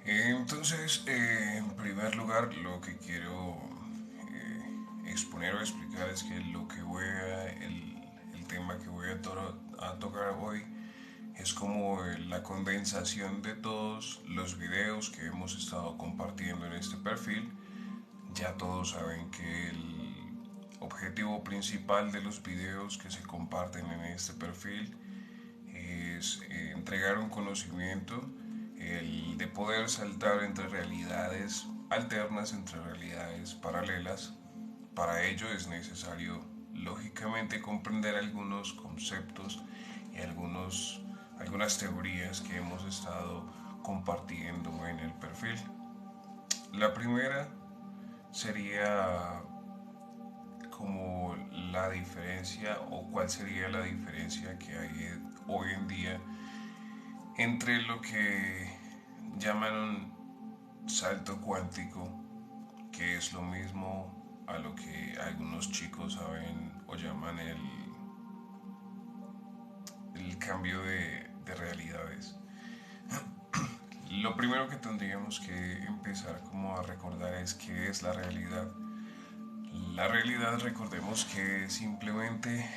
En primer lugar, lo que quiero exponer o explicar es que el tema que voy a tocar hoy es como la condensación de todos los videos que hemos estado compartiendo en este perfil. Ya todos saben que el objetivo principal de los videos que se comparten en este perfil es entregar un conocimiento, el de poder saltar entre realidades alternas, entre realidades paralelas. Para ello es necesario, lógicamente, comprender algunos conceptos y algunas teorías que hemos estado compartiendo en el perfil. La primera sería como la diferencia o cuál sería la diferencia que hay hoy en día entre lo que llaman un salto cuántico, que es lo mismo a lo que algunos chicos saben o llaman el cambio de realidades. Lo primero que tendríamos que empezar como a recordar es qué es la realidad. La realidad, recordemos que es simplemente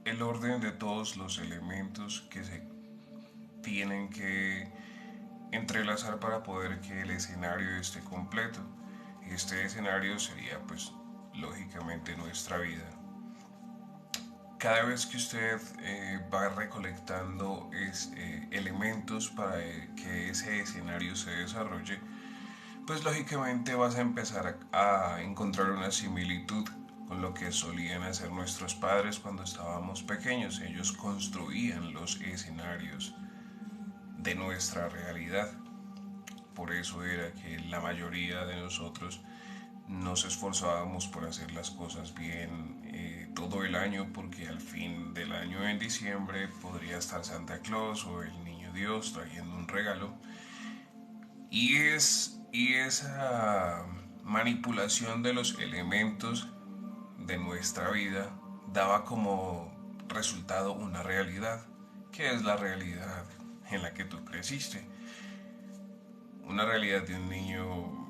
el orden de todos los elementos que se tienen que entrelazar para poder que el escenario esté completo. Este escenario sería pues lógicamente nuestra vida. Cada vez que usted va recolectando elementos para que ese escenario se desarrolle, pues lógicamente vas a empezar a encontrar una similitud con lo que solían hacer nuestros padres cuando estábamos pequeños. Ellos construían los escenarios de nuestra realidad. Por eso era que la mayoría de nosotros nos esforzábamos por hacer las cosas bien todo el año, porque al fin del año en diciembre podría estar Santa Claus o el Niño Dios trayendo un regalo. Y esa manipulación de los elementos de nuestra vida daba como resultado una realidad, que es la realidad en la que tú creciste. Una realidad de un niño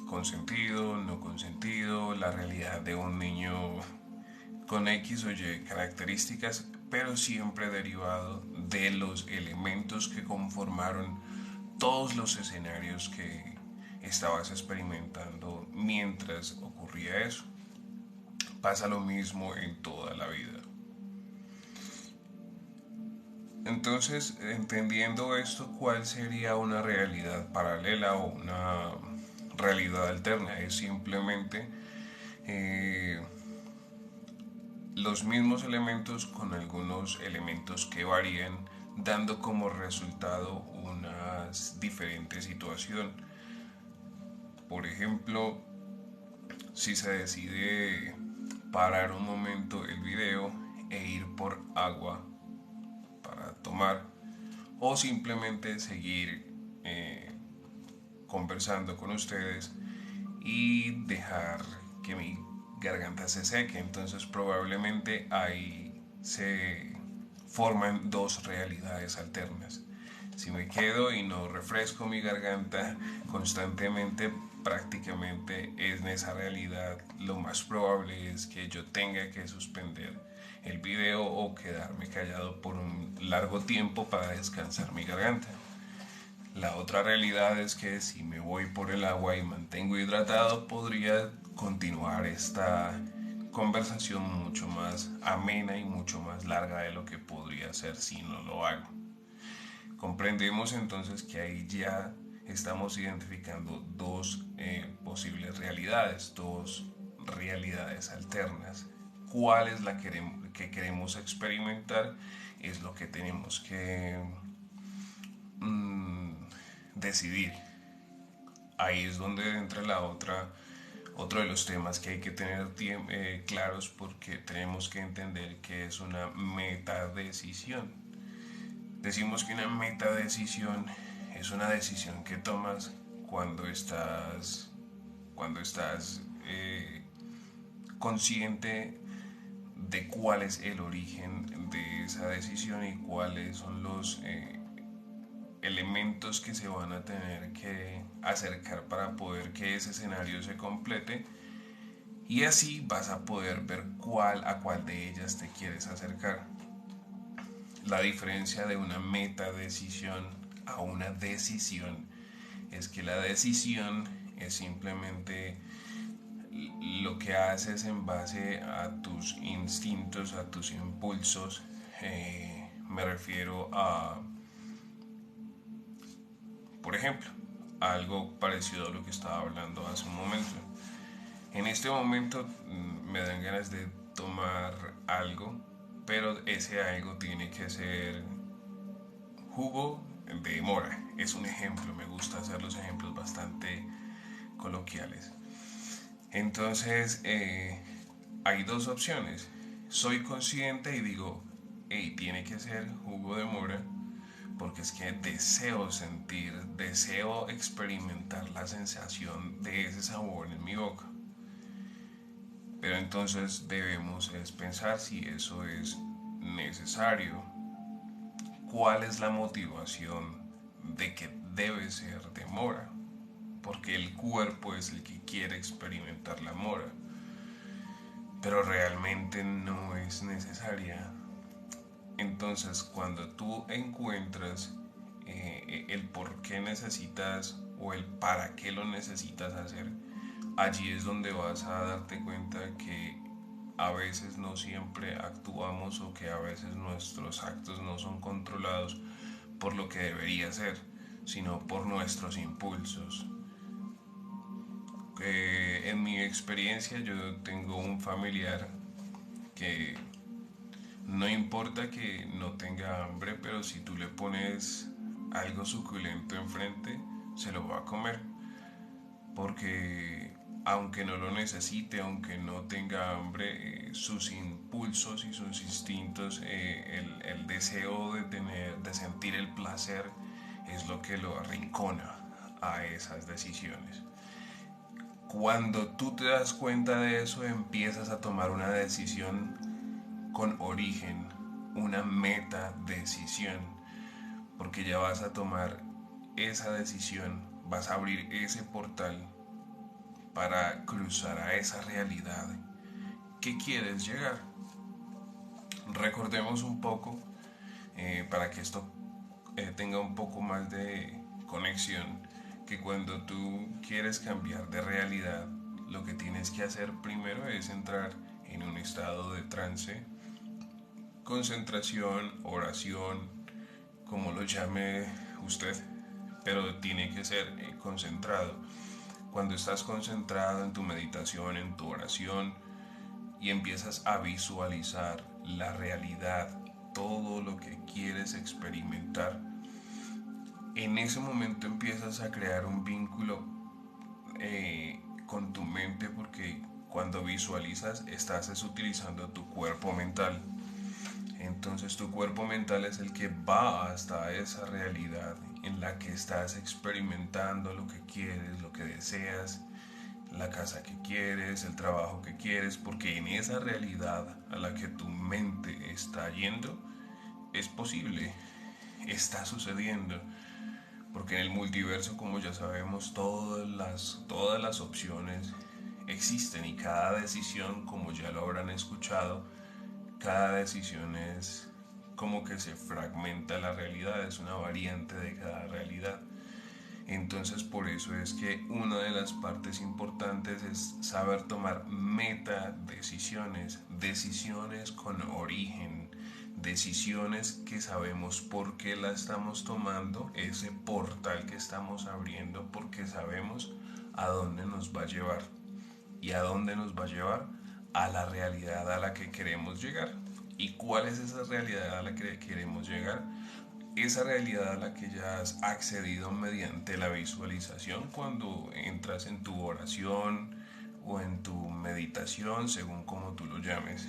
consentido, no consentido, la realidad de un niño con X o Y características, pero siempre derivado de los elementos que conformaron todos los escenarios que estabas experimentando mientras ocurría eso. Pasa lo mismo en toda la vida. Entonces, entendiendo esto, ¿cuál sería una realidad paralela o una realidad alterna? Es simplemente eh, los mismos elementos con algunos elementos que varían, dando como resultado una diferente situación. Por ejemplo, si se decide parar un momento el video e ir por agua para tomar, o simplemente seguir conversando con ustedes y dejar que mi garganta se seque. Entonces probablemente ahí se forman dos realidades alternas. Si me quedo y no refresco mi garganta constantemente, prácticamente en esa realidad lo más probable es que yo tenga que suspender el video o quedarme callado por un largo tiempo para descansar mi garganta. La otra realidad es que si me voy por el agua y mantengo hidratado, podría continuar esta conversación mucho más amena y mucho más larga de lo que podría ser si no lo hago. Comprendemos entonces que ahí ya estamos identificando dos posibles realidades, dos realidades alternas. ¿Cuál es la que queremos experimentar? Es lo que tenemos que decidir. Ahí es donde entra otro de los temas que hay que tener claros, porque tenemos que entender que es una metadecisión. Decimos que una metadecisión es una decisión que tomas cuando estás consciente de cuál es el origen de esa decisión y cuáles son elementos que se van a tener que acercar para poder que ese escenario se complete, y así vas a poder ver a cuál de ellas te quieres acercar. La diferencia de una meta decisión a una decisión es que la decisión es simplemente lo que haces en base a tus instintos, a tus impulsos. Me refiero a, por ejemplo, a algo parecido a lo que estaba hablando hace un momento. En este momento me dan ganas de tomar algo, pero ese algo tiene que ser jugo de mora. Es un ejemplo, me gusta hacer los ejemplos bastante coloquiales. Entonces, hay dos opciones. Soy consciente y digo, hey, tiene que ser jugo de mora, porque es que deseo sentir, deseo experimentar la sensación de ese sabor en mi boca. Pero entonces debemos pensar si eso es necesario, cuál es la motivación de que debe ser de mora, porque el cuerpo es el que quiere experimentar la mora, pero realmente no es necesaria. Entonces, cuando tú encuentras el por qué necesitas o el para qué lo necesitas hacer, allí es donde vas a darte cuenta que a veces no siempre actuamos, o que a veces nuestros actos no son controlados por lo que debería ser, sino por nuestros impulsos. En mi experiencia yo tengo un familiar que no importa que no tenga hambre, pero si tú le pones algo suculento enfrente, se lo va a comer. Porque aunque no lo necesite, aunque no tenga hambre, sus impulsos y sus instintos, el deseo de sentir el placer, es lo que lo arrincona a esas decisiones. Cuando tú te das cuenta de eso, empiezas a tomar una decisión con origen, una meta decisión, porque ya vas a tomar esa decisión, vas a abrir ese portal para cruzar a esa realidad que quieres llegar. Recordemos un poco, para que esto tenga un poco más de conexión, que cuando tú quieres cambiar de realidad, lo que tienes que hacer primero es entrar en un estado de trance, concentración, oración, como lo llame usted, pero tiene que ser concentrado. Cuando estás concentrado en tu meditación, en tu oración, y empiezas a visualizar la realidad, todo lo que quieres experimentar, en ese momento empiezas a crear un vínculo con tu mente, porque cuando visualizas estás utilizando tu cuerpo mental. Entonces tu cuerpo mental es el que va hasta esa realidad en la que estás experimentando lo que quieres, lo que deseas, la casa que quieres, el trabajo que quieres, porque en esa realidad a la que tu mente está yendo, es posible, está sucediendo. Porque en el multiverso, como ya sabemos, todas las opciones existen, y cada decisión, como ya lo habrán escuchado, cada decisión es como que se fragmenta la realidad, es una variante de cada realidad. Entonces, por eso es que una de las partes importantes es saber tomar meta decisiones, decisiones con origen, decisiones que sabemos por qué la estamos tomando, ese portal que estamos abriendo, porque sabemos a dónde nos va a llevar. ¿Y a dónde nos va a llevar? A la realidad a la que queremos llegar. ¿Y cuál es esa realidad a la que queremos llegar? Esa realidad a la que ya has accedido mediante la visualización, cuando entras en tu oración o en tu meditación, según como tú lo llames.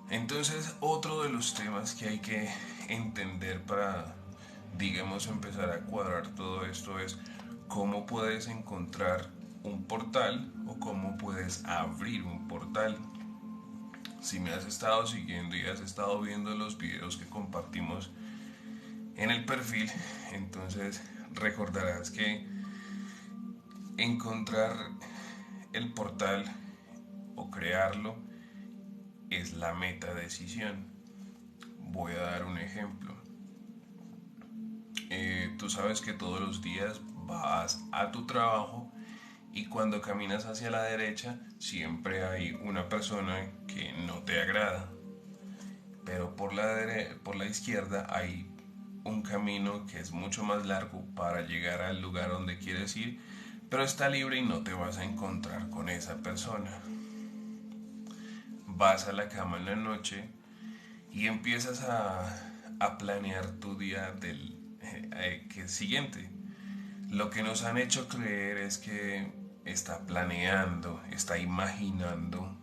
Entonces, otro de los temas que hay que entender para, digamos, empezar a cuadrar todo esto es cómo puedes encontrar un portal o cómo puedes abrir un portal. Si me has estado siguiendo y has estado viendo los videos que compartimos en el perfil. Entonces recordarás que encontrar el portal o crearlo es la meta decisión. Voy a dar un ejemplo. Tú sabes que todos los días vas a tu trabajo y cuando caminas hacia la derecha siempre hay una persona que no te agrada, pero por la izquierda hay un camino que es mucho más largo para llegar al lugar donde quieres ir, pero está libre y no te vas a encontrar con esa persona. Vas a la cama en la noche y empiezas a planear tu día del que siguiente. Lo que nos han hecho creer es que está planeando, está imaginando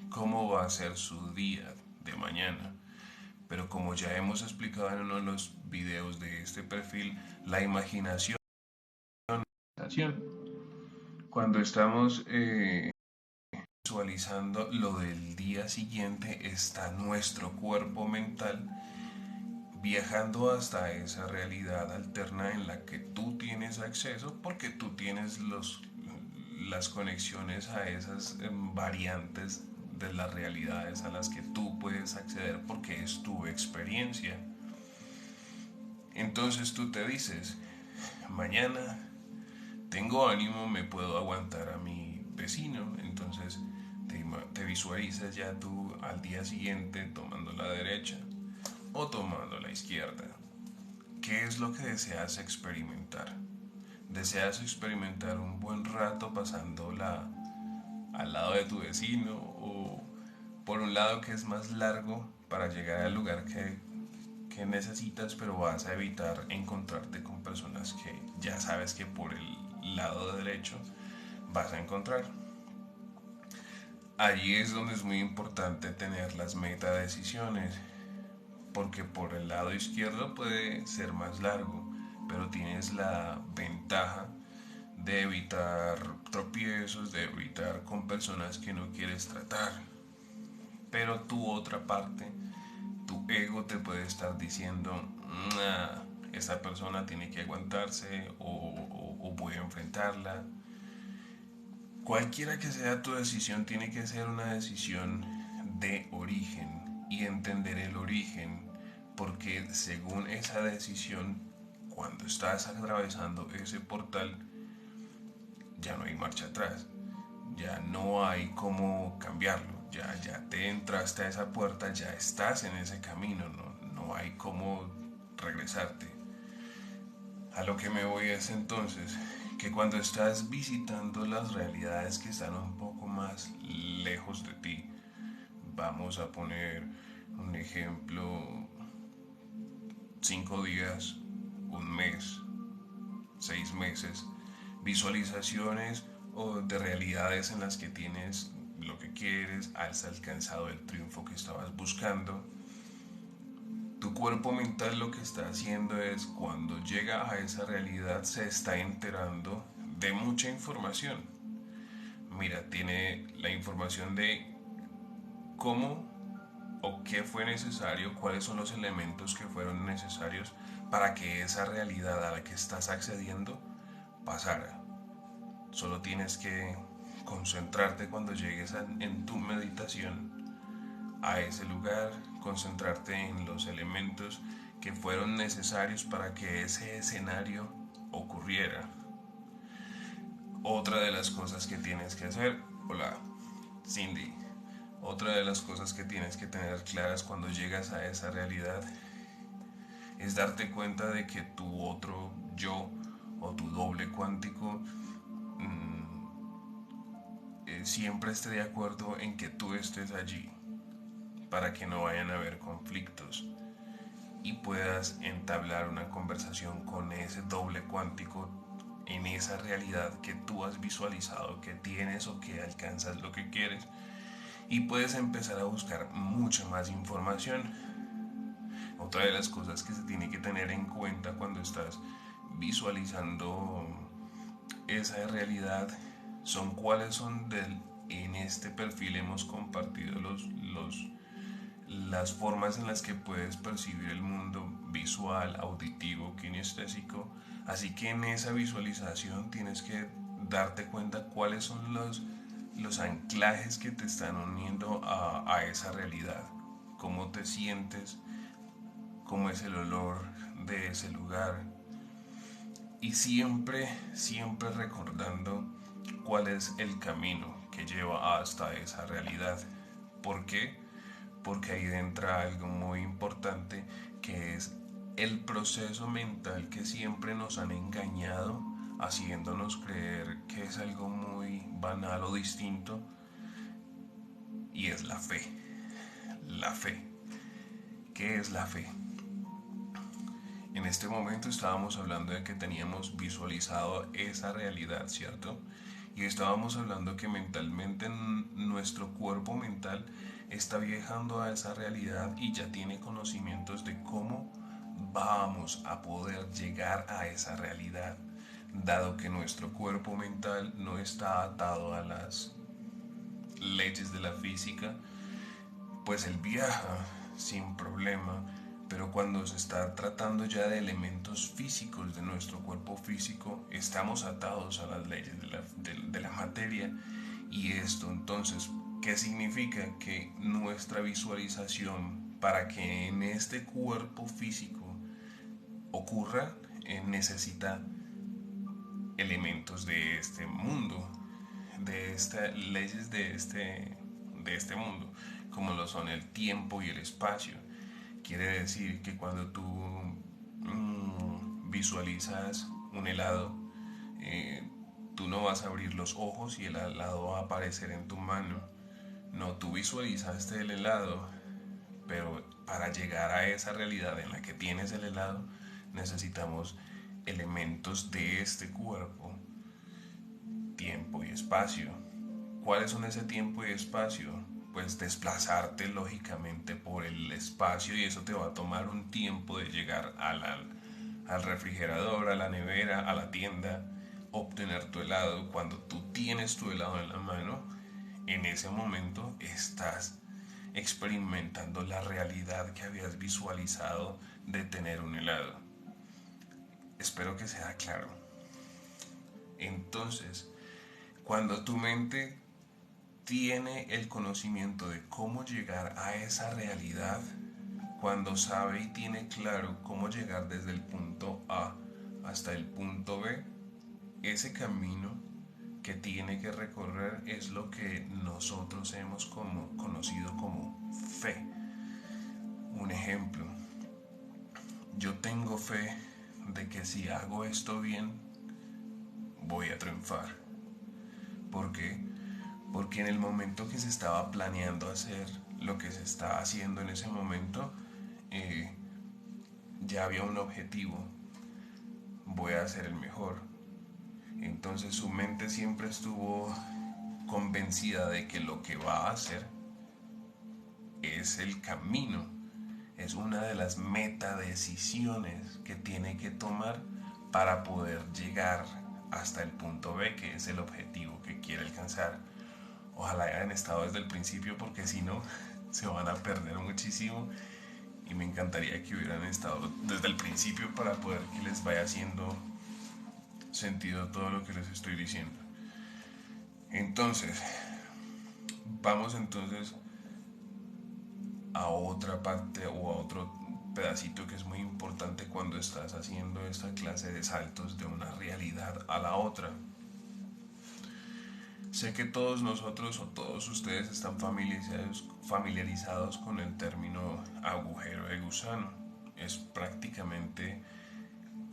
cómo va a ser su día de mañana. Pero como ya hemos explicado en uno de los videos de este perfil, la imaginación, cuando estamos visualizando lo del día siguiente, está nuestro cuerpo mental viajando hasta esa realidad alterna en la que tú tienes acceso porque tú tienes las conexiones a esas variantes de las realidades a las que tú puedes acceder porque es tu experiencia. Entonces tú te dices, mañana tengo ánimo, me puedo aguantar a mi vecino, entonces te visualizas ya tú al día siguiente tomando la derecha o tomando la izquierda. ¿Qué es lo que deseas experimentar? ¿Deseas experimentar un buen rato pasándola al lado de tu vecino o por un lado que es más largo para llegar al lugar que necesitas, pero vas a evitar encontrarte con personas que ya sabes que por el lado derecho vas a encontrar? Allí es donde es muy importante tener las metadecisiones, porque por el lado izquierdo puede ser más largo, pero tienes la ventaja de evitar tropiezos, de evitar con personas que no quieres tratar. Pero tu otra parte, tu ego te puede estar diciendo, nah, esa persona tiene que aguantarse o voy a enfrentarla. Cualquiera que sea tu decisión tiene que ser una decisión de origen y entender el origen, porque según esa decisión, cuando estás atravesando ese portal, ya no hay marcha atrás, ya no hay cómo cambiarlo, ya te entraste a esa puerta, ya estás en ese camino, no hay cómo regresarte. A lo que me voy es entonces que cuando estás visitando las realidades que están un poco más lejos de ti, vamos a poner un ejemplo, 5 días, un mes, 6 meses, visualizaciones o de realidades en las que tienes lo que quieres, has alcanzado el triunfo que estabas buscando. Tu cuerpo mental lo que está haciendo es, cuando llega a esa realidad, se está enterando de mucha información. Mira, tiene la información de cómo o qué fue necesario, cuáles son los elementos que fueron necesarios para que esa realidad a la que estás accediendo pasara. Solo tienes que concentrarte cuando llegues en tu meditación a ese lugar, concentrarte en los elementos que fueron necesarios para que ese escenario ocurriera. Otra de las cosas que tienes que hacer, hola, Cindy, otra de las cosas que tienes que tener claras cuando llegas a esa realidad es darte cuenta de que tu otro yo o tu doble cuántico siempre esté de acuerdo en que tú estés allí para que no vayan a haber conflictos y puedas entablar una conversación con ese doble cuántico en esa realidad que tú has visualizado que tienes o que alcanzas lo que quieres, y puedes empezar a buscar mucha más información. Otra de las cosas que se tiene que tener en cuenta cuando estás visualizando esa realidad son cuáles son en este perfil hemos compartido las formas en las que puedes percibir el mundo visual, auditivo, kinestésico. Así que en esa visualización tienes que darte cuenta cuáles son los anclajes que te están uniendo a esa realidad. Cómo te sientes, cómo es el olor de ese lugar. Y siempre, siempre recordando cuál es el camino que lleva hasta esa realidad. ¿Por qué? Porque ahí entra algo muy importante, que es el proceso mental que siempre nos han engañado, haciéndonos creer que es algo muy banal o distinto, y es la fe. La fe. ¿Qué es la fe? En este momento estábamos hablando de que teníamos visualizado esa realidad, ¿cierto? Y estábamos hablando que mentalmente nuestro cuerpo mental está viajando a esa realidad y ya tiene conocimientos de cómo vamos a poder llegar a esa realidad, dado que nuestro cuerpo mental no está atado a las leyes de la física, pues él viaja sin problema. Pero cuando se está tratando ya de elementos físicos de nuestro cuerpo físico, estamos atados a las leyes de la materia. Y esto entonces, ¿qué significa? Que nuestra visualización para que en este cuerpo físico ocurra, necesita elementos de este mundo, de estas leyes de este mundo, como lo son el tiempo y el espacio. Quiere decir que cuando tú visualizas un helado, eh, tú no vas a abrir los ojos y el helado va a aparecer en tu mano. No, tú visualizaste el helado, pero para llegar a esa realidad en la que tienes el helado, necesitamos elementos de este cuerpo, tiempo y espacio. ¿Cuáles son ese tiempo y espacio? Pues desplazarte lógicamente por el espacio, y eso te va a tomar un tiempo de llegar al refrigerador, a la nevera, a la tienda, obtener tu helado. Cuando tú tienes tu helado en la mano, en ese momento estás experimentando la realidad que habías visualizado de tener un helado. Espero que sea claro. Entonces, cuando tu mente tiene el conocimiento de cómo llegar a esa realidad, cuando sabe y tiene claro cómo llegar desde el punto A hasta el punto B, ese camino que tiene que recorrer es lo que nosotros hemos conocido como fe. Un ejemplo, yo tengo fe de que si hago esto bien, voy a triunfar. ¿Por qué? Porque en el momento que se estaba planeando hacer lo que se está haciendo en ese momento, eh, ya había un objetivo: voy a ser el mejor. Entonces su mente siempre estuvo convencida de que lo que va a hacer es el camino, es una de las metadecisiones que tiene que tomar para poder llegar hasta el punto B, que es el objetivo que quiere alcanzar. Ojalá hayan estado desde el principio, porque si no, se van a perder muchísimo, y me encantaría que hubieran estado desde el principio para poder que les vaya haciendo sentido todo lo que les estoy diciendo. Entonces, vamos entonces a otra parte o a otro pedacito que es muy importante cuando estás haciendo esta clase de saltos de una realidad a la otra. Sé que todos nosotros o todos ustedes están familiarizados con el término agujero de gusano. Es prácticamente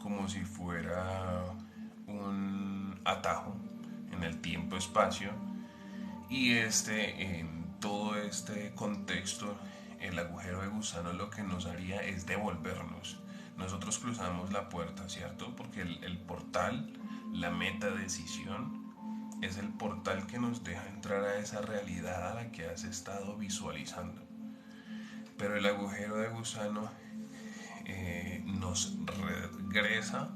como si fuera un atajo en el tiempo-espacio, y en todo este contexto, el agujero de gusano lo que nos haría es devolvernos. Nosotros cruzamos la puerta, ¿cierto? Porque el portal, la meta decisión, es el portal que nos deja entrar a esa realidad a la que has estado visualizando. Pero el agujero de gusano nos regresa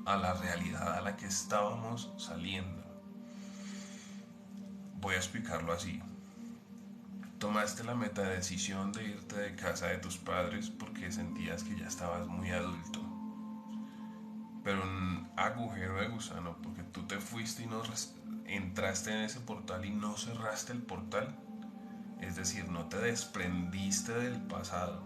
a la realidad a la que estábamos saliendo. Voy a explicarlo así. tomaste la metadecisión de irte de casa de tus padres porque sentías que ya estabas muy adulto. Pero un agujero de gusano, porque tú te fuiste y no entraste en ese portal y no cerraste el portal. Es decir, no te desprendiste del pasado,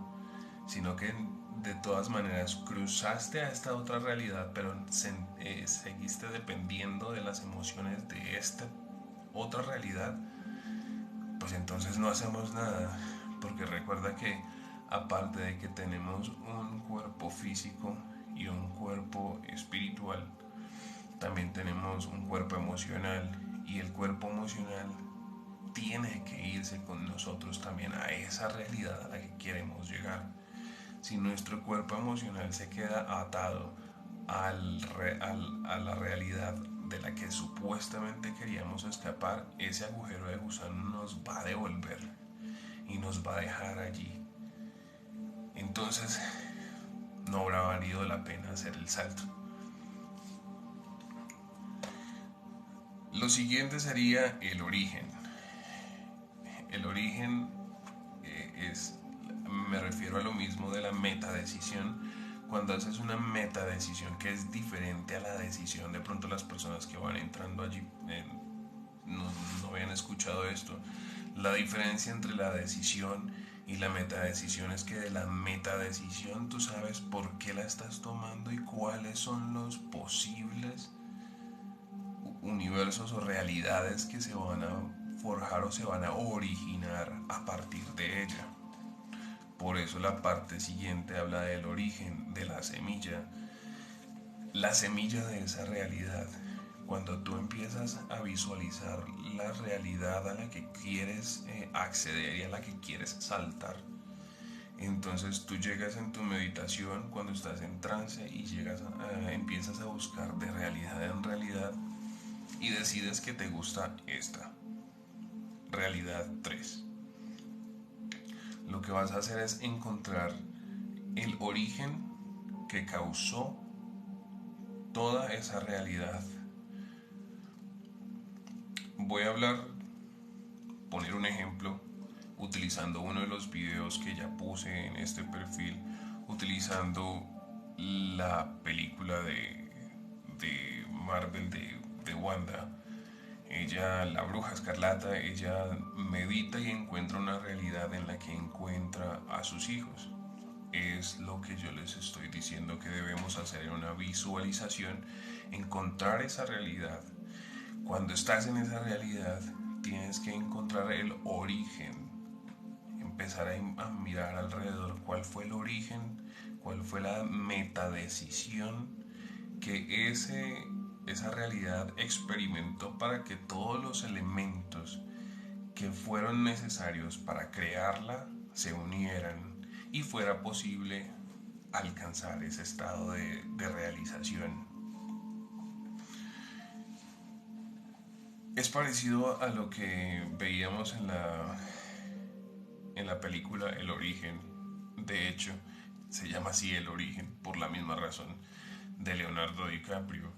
sino que de todas maneras cruzaste a esta otra realidad, pero seguiste dependiendo de las emociones de esta otra realidad. Pues entonces no hacemos nada, porque recuerda que aparte de que tenemos un cuerpo físico y un cuerpo espiritual, también tenemos un cuerpo emocional, y el cuerpo emocional tiene que irse con nosotros también a esa realidad a la que queremos llegar. Si nuestro cuerpo emocional se queda atado a la realidad de la que supuestamente queríamos escapar, ese agujero de gusano nos va a devolver y nos va a dejar allí. Entonces no habrá valido la pena hacer el salto. Lo siguiente sería el origen. El origen me refiero a lo mismo de la metadecisión. Cuando haces una metadecisión que es diferente a la decisión, de pronto las personas que van entrando allí no habían escuchado esto. La diferencia entre la decisión y la metadecisión es que de la metadecisión tú sabes por qué la estás tomando y cuáles son los posibles universos o realidades que se van a forjar o se van a originar a partir de ella. Por eso la parte siguiente habla del origen de la semilla de esa realidad. Cuando tú empiezas a visualizar la realidad a la que quieres acceder y a la que quieres saltar, entonces tú llegas en tu meditación cuando estás en trance y empiezas a buscar de realidad en realidad y decides que te gusta esta realidad 3. Lo que vas a hacer es encontrar el origen que causó toda esa realidad. Voy a poner un ejemplo utilizando uno de los videos que ya puse en este perfil, utilizando la película de Marvel de Wanda. Ella, la bruja escarlata, ella medita y encuentra una realidad en la que encuentra a sus hijos. Es lo que yo les estoy diciendo que debemos hacer en una visualización, encontrar esa realidad. Cuando estás en esa realidad, tienes que encontrar el origen, empezar a mirar alrededor cuál fue el origen, cuál fue la metadecisión que esa realidad experimentó para que todos los elementos que fueron necesarios para crearla se unieran y fuera posible alcanzar ese estado de realización. Es parecido a lo que veíamos en la película El Origen. De hecho, se llama así El Origen por la misma razón, de Leonardo DiCaprio.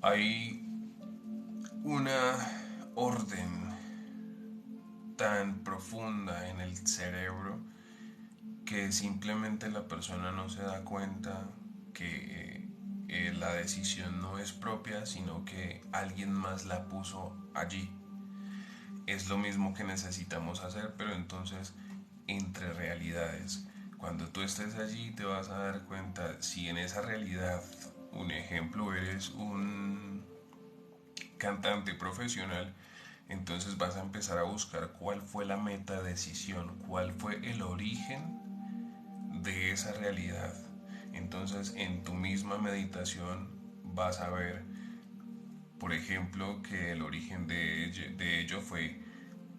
Hay una orden tan profunda en el cerebro que simplemente la persona no se da cuenta que la decisión no es propia, sino que alguien más la puso allí. Es lo mismo que necesitamos hacer, pero entonces entre realidades. Cuando tú estés allí te vas a dar cuenta si en esa realidad, un ejemplo, eres un cantante profesional, entonces vas a empezar a buscar cuál fue la metadecisión, cuál fue el origen de esa realidad. Entonces en tu misma meditación vas a ver, por ejemplo, que el origen de ello fue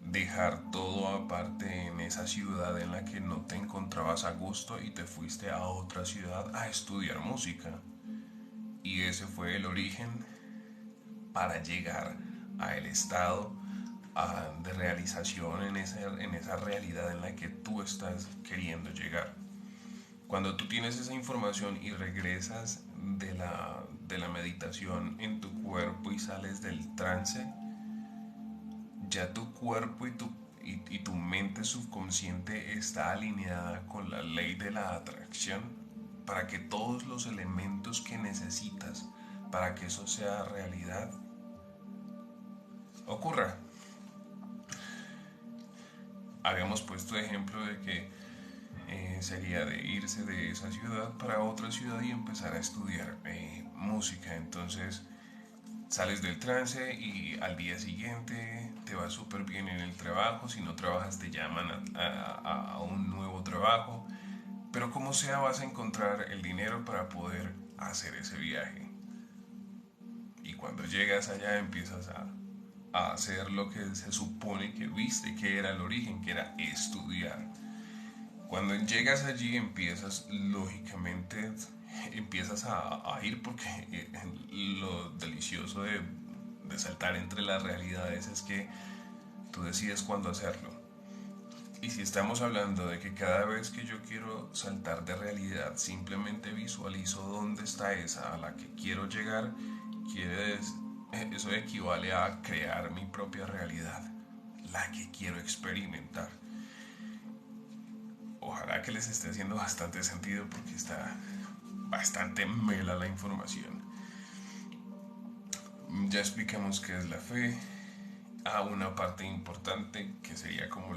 dejar todo aparte en esa ciudad en la que no te encontrabas a gusto y te fuiste a otra ciudad a estudiar música. Y ese fue el origen para llegar a el estado de realización en esa realidad en la que tú estás queriendo llegar. Cuando tú tienes esa información y regresas de la meditación en tu cuerpo y sales del trance, ya tu cuerpo y tu mente subconsciente está alineada con la ley de la atracción para que todos los elementos que necesitas para que eso sea realidad ocurra. Habíamos puesto ejemplo de que sería de irse de esa ciudad para otra ciudad y empezar a estudiar música. Entonces sales del trance y al día siguiente te va súper bien en el trabajo. Si no trabajas te llaman a un nuevo trabajo. Pero como sea vas a encontrar el dinero para poder hacer ese viaje. Y cuando llegas allá empiezas a hacer lo que se supone que viste que era el origen, que era estudiar. Cuando llegas allí empiezas, lógicamente, empiezas a ir porque lo delicioso de saltar entre las realidades es que tú decides cuándo hacerlo. Y si estamos hablando de que cada vez que yo quiero saltar de realidad simplemente visualizo dónde está esa a la que quiero llegar, eso equivale a crear mi propia realidad, la que quiero experimentar. Ojalá que les esté haciendo bastante sentido porque está bastante mela la información. Ya explicamos qué es la fe, a una parte importante que sería como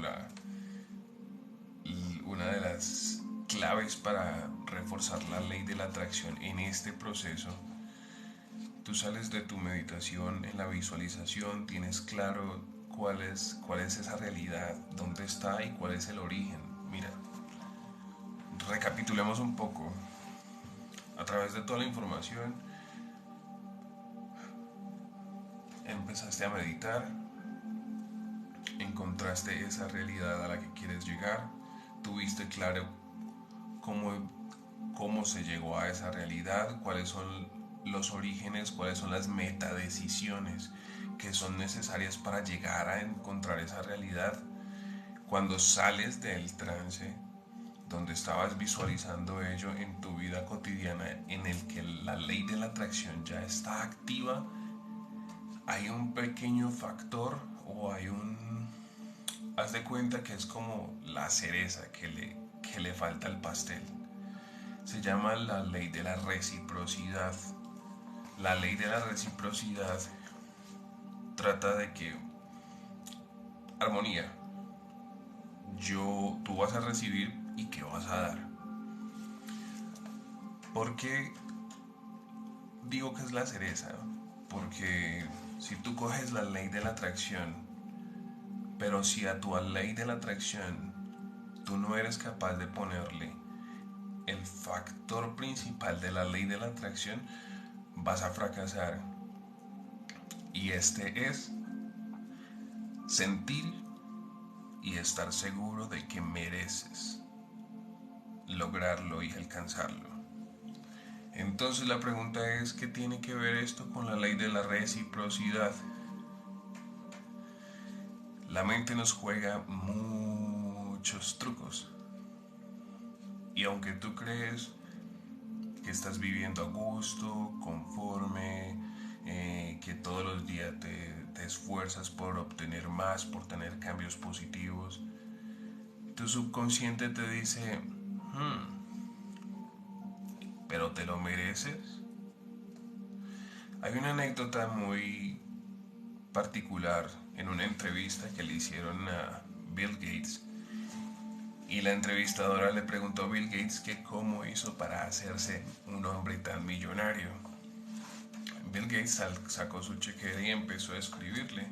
una de las claves para reforzar la ley de la atracción en este proceso. Tú sales de tu meditación en la visualización, tienes claro cuál es esa realidad, dónde está y cuál es el origen. Mira, recapitulemos un poco. A través de toda la información, empezaste a meditar, encontraste esa realidad a la que quieres llegar, tuviste claro cómo, cómo se llegó a esa realidad, cuáles son los orígenes, cuáles son las metadecisiones que son necesarias para llegar a encontrar esa realidad. Cuando sales del trance, donde estabas visualizando ello en tu vida cotidiana, en el que la ley de la atracción ya está activa, hay un pequeño factor o hay un... Haz de cuenta que es como la cereza que le falta al pastel. Se llama la ley de la reciprocidad. La ley de la reciprocidad trata de que armonía. Tú vas a recibir y qué vas a dar. ¿Por qué digo que es la cereza? Porque si tú coges la ley de la atracción, pero si a tu ley de la atracción tú no eres capaz de ponerle el factor principal de la ley de la atracción, vas a fracasar. Y este es sentir y estar seguro de que mereces lograrlo y alcanzarlo. Entonces la pregunta es, ¿qué tiene que ver esto con la ley de la reciprocidad? La mente nos juega muchos trucos. Y aunque tú crees que estás viviendo a gusto, conforme, que todos los días te esfuerzas por obtener más, por tener cambios positivos, tu subconsciente te dice, ¿pero te lo mereces? Hay una anécdota muy particular en una entrevista que le hicieron a Bill Gates y la entrevistadora le preguntó a Bill Gates que cómo hizo para hacerse un hombre tan millonario. Bill Gates sacó su chequera y empezó a escribirle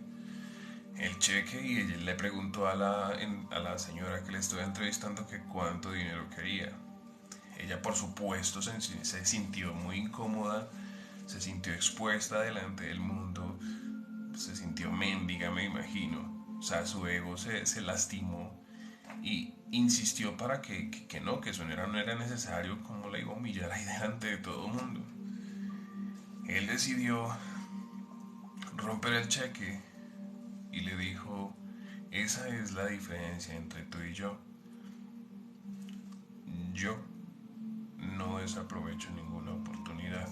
el cheque y ella le preguntó a la señora que le estaba entrevistando que cuánto dinero quería. Ella por supuesto se sintió muy incómoda, se sintió expuesta delante del mundo, se sintió mendiga, me imagino. O sea, su ego se lastimó y insistió para que no, que eso no era necesario, como la iba a humillar ahí delante de todo el mundo. Él decidió romper el cheque y le dijo, esa es la diferencia entre tú y yo. Yo no desaprovecho ninguna oportunidad.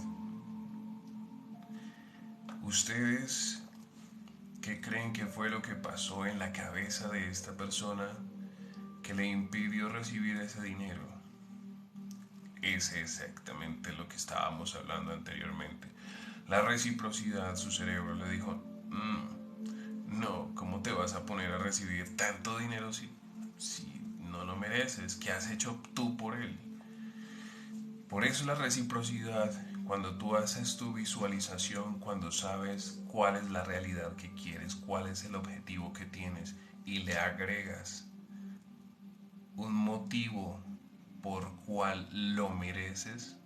Ustedes ¿Qué creen que fue lo que pasó en la cabeza de esta persona que le impidió recibir ese dinero? Es exactamente lo que estábamos hablando anteriormente. La reciprocidad, su cerebro le dijo, no, ¿cómo te vas a poner a recibir tanto dinero si no lo mereces? ¿Qué has hecho tú por él? Por eso la reciprocidad, cuando tú haces tu visualización, cuando sabes cuál es la realidad que quieres, cuál es el objetivo que tienes y le agregas un motivo por cual lo mereces,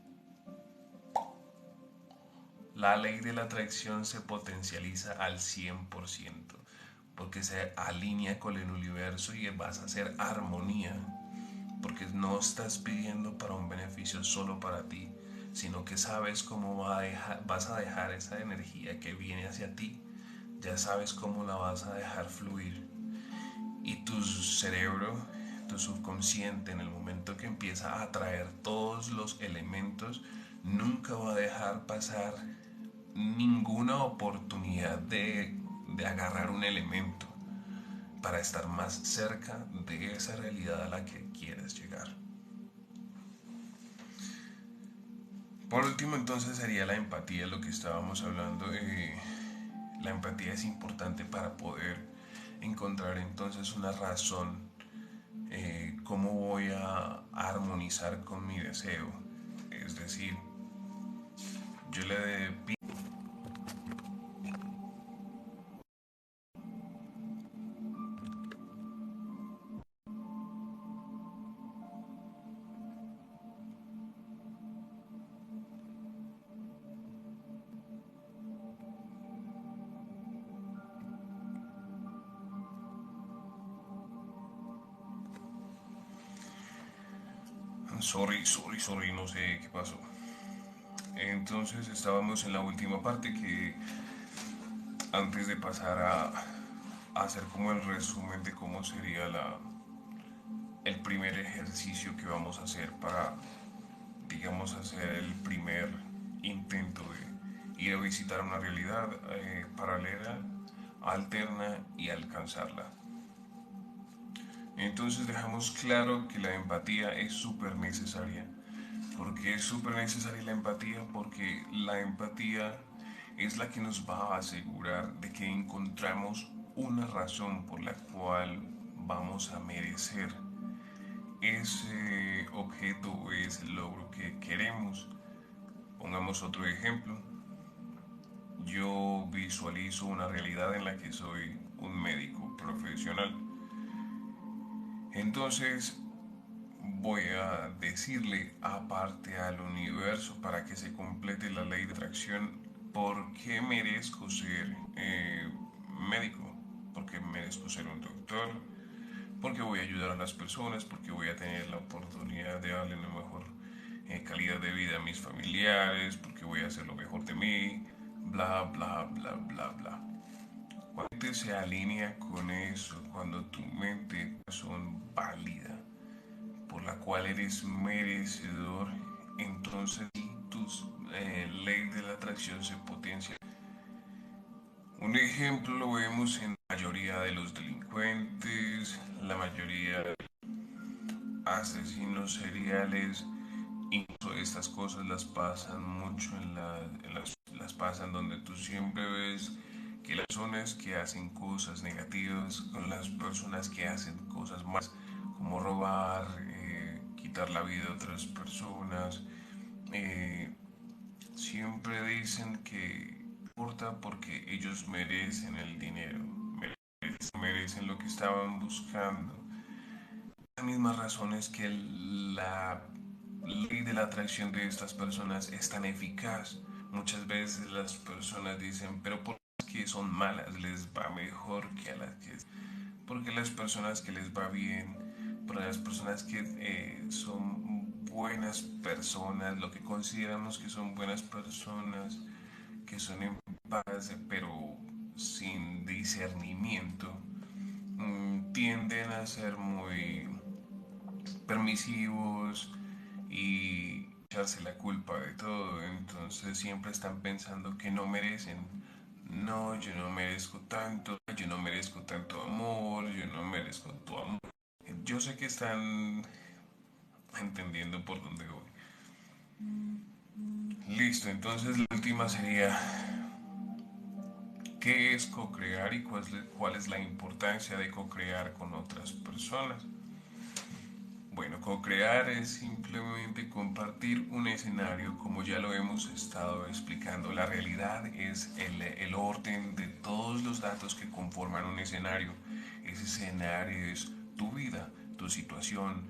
la ley de la atracción se potencializa al 100%, porque se alinea con el universo y vas a hacer armonía, porque no estás pidiendo para un beneficio solo para ti, sino que sabes cómo vas a dejar esa energía que viene hacia ti, ya sabes cómo la vas a dejar fluir. Y tu cerebro, tu subconsciente, en el momento que empieza a atraer todos los elementos, nunca va a dejar pasar ninguna oportunidad de agarrar un elemento para estar más cerca de esa realidad a la que quieres llegar. Por último, entonces sería la empatía, lo que estábamos hablando. La empatía es importante para poder encontrar entonces una razón, cómo voy a armonizar con mi deseo. Es decir, yo le pido. Sorry, no sé qué pasó. Entonces estábamos en la última parte que antes de pasar a hacer como el resumen de cómo sería el primer ejercicio que vamos a hacer para, digamos, hacer el primer intento de ir a visitar una realidad paralela, alterna y alcanzarla. Entonces dejamos claro que la empatía es súper necesaria. ¿Por qué es súper necesaria la empatía? Porque la empatía es la que nos va a asegurar de que encontramos una razón por la cual vamos a merecer ese objeto o ese logro que queremos. Pongamos otro ejemplo. Yo visualizo una realidad en la que soy un médico profesional. Entonces voy a decirle aparte al universo para que se complete la ley de atracción por qué merezco ser médico, porque merezco ser un doctor, porque voy a ayudar a las personas, porque voy a tener la oportunidad de darle una mejor calidad de vida a mis familiares, porque voy a hacer lo mejor de mí, bla, bla, bla, bla, bla. Cuando tu mente se alinea con eso, cuando tu mente son válida, por la cual eres merecedor, entonces tus leyes de la atracción se potencian. Un ejemplo lo vemos en la mayoría de los delincuentes, la mayoría de asesinos seriales. Incluso estas cosas las pasan mucho las pasan donde tú siempre ves que las personas que hacen cosas negativas con las personas que hacen cosas más como robar, quitar la vida de otras personas, eh, siempre dicen que no importa porque ellos merecen el dinero, merecen lo que estaban buscando. Las mismas razones que la ley de la atracción de estas personas es tan eficaz. Muchas veces las personas dicen, pero ¿por qué son malas les va mejor que a las que... Porque las personas que les va bien, para las personas que son buenas personas, lo que consideramos que son buenas personas, que son en paz, pero sin discernimiento, tienden a ser muy permisivos y echarse la culpa de todo. Entonces siempre están pensando que no merecen no, yo no merezco tanto, yo no merezco tanto amor, yo no merezco tu amor. Yo sé que están entendiendo por dónde voy. Listo, entonces la última sería, ¿qué es co-crear y cuál es la importancia de co-crear con otras personas? Bueno, co-crear es simplemente compartir un escenario, como ya lo hemos estado explicando. La realidad es el orden de todos los datos que conforman un escenario. Ese escenario es tu vida, tu situación.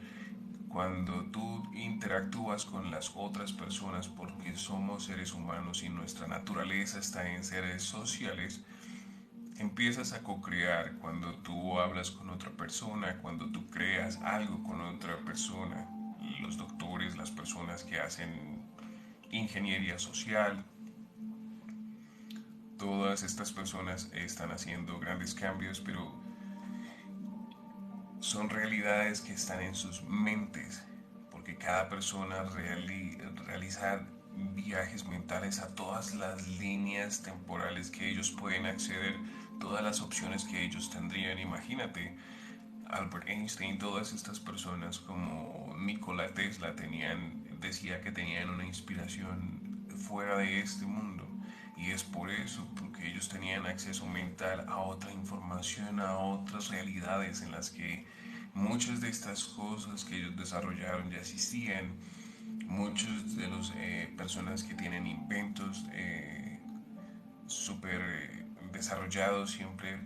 Cuando tú interactúas con las otras personas, porque somos seres humanos y nuestra naturaleza está en seres sociales, empiezas a co-crear cuando tú hablas con otra persona, cuando tú creas algo con otra persona. Los doctores, las personas que hacen ingeniería social, todas estas personas están haciendo grandes cambios, pero son realidades que están en sus mentes, porque cada persona realiza viajes mentales a todas las líneas temporales que ellos pueden acceder, todas las opciones que ellos tendrían. Imagínate, Albert Einstein, todas estas personas como Nikola Tesla decía que tenían una inspiración fuera de este mundo. Y es por eso, porque ellos tenían acceso mental a otra información, a otras realidades en las que muchas de estas cosas que ellos desarrollaron ya existían. Muchos de las personas que tienen inventos súper desarrollados siempre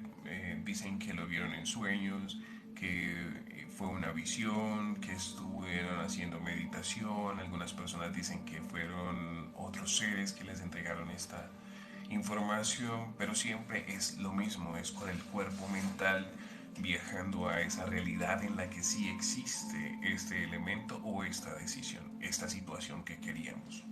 dicen que lo vieron en sueños, que fue una visión, que estuvieron haciendo meditación. Algunas personas dicen que fueron otros seres que les entregaron esta información, pero siempre es lo mismo, es con el cuerpo mental viajando a esa realidad en la que sí existe este elemento o esta decisión, esta situación que queríamos.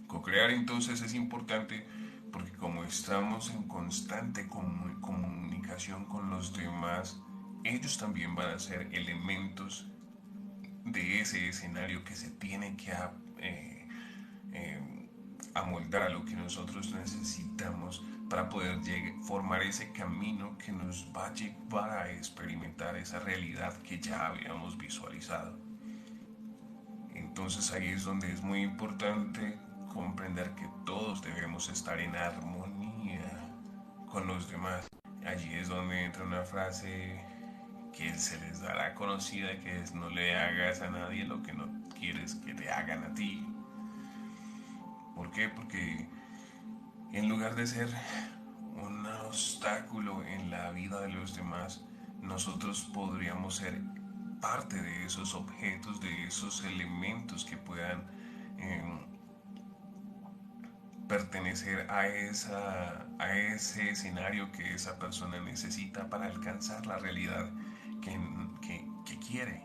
Co-crear entonces es importante porque como estamos en constante comunicación con los demás, ellos también van a ser elementos de ese escenario que se tiene que eh, amoldar a lo que nosotros necesitamos para poder formar ese camino que nos va a llevar a experimentar esa realidad que ya habíamos visualizado. Entonces ahí es donde es muy importante comprender que todos debemos estar en armonía con los demás. Allí es donde entra una frase que se les dará conocida, que es: no le hagas a nadie lo que no quieres que te hagan a ti. ¿Por qué? Porque en lugar de ser un obstáculo en la vida de los demás, nosotros podríamos ser parte de esos objetos, de esos elementos que puedan eh, pertenecer a ese escenario que esa persona necesita para alcanzar la realidad que quiere.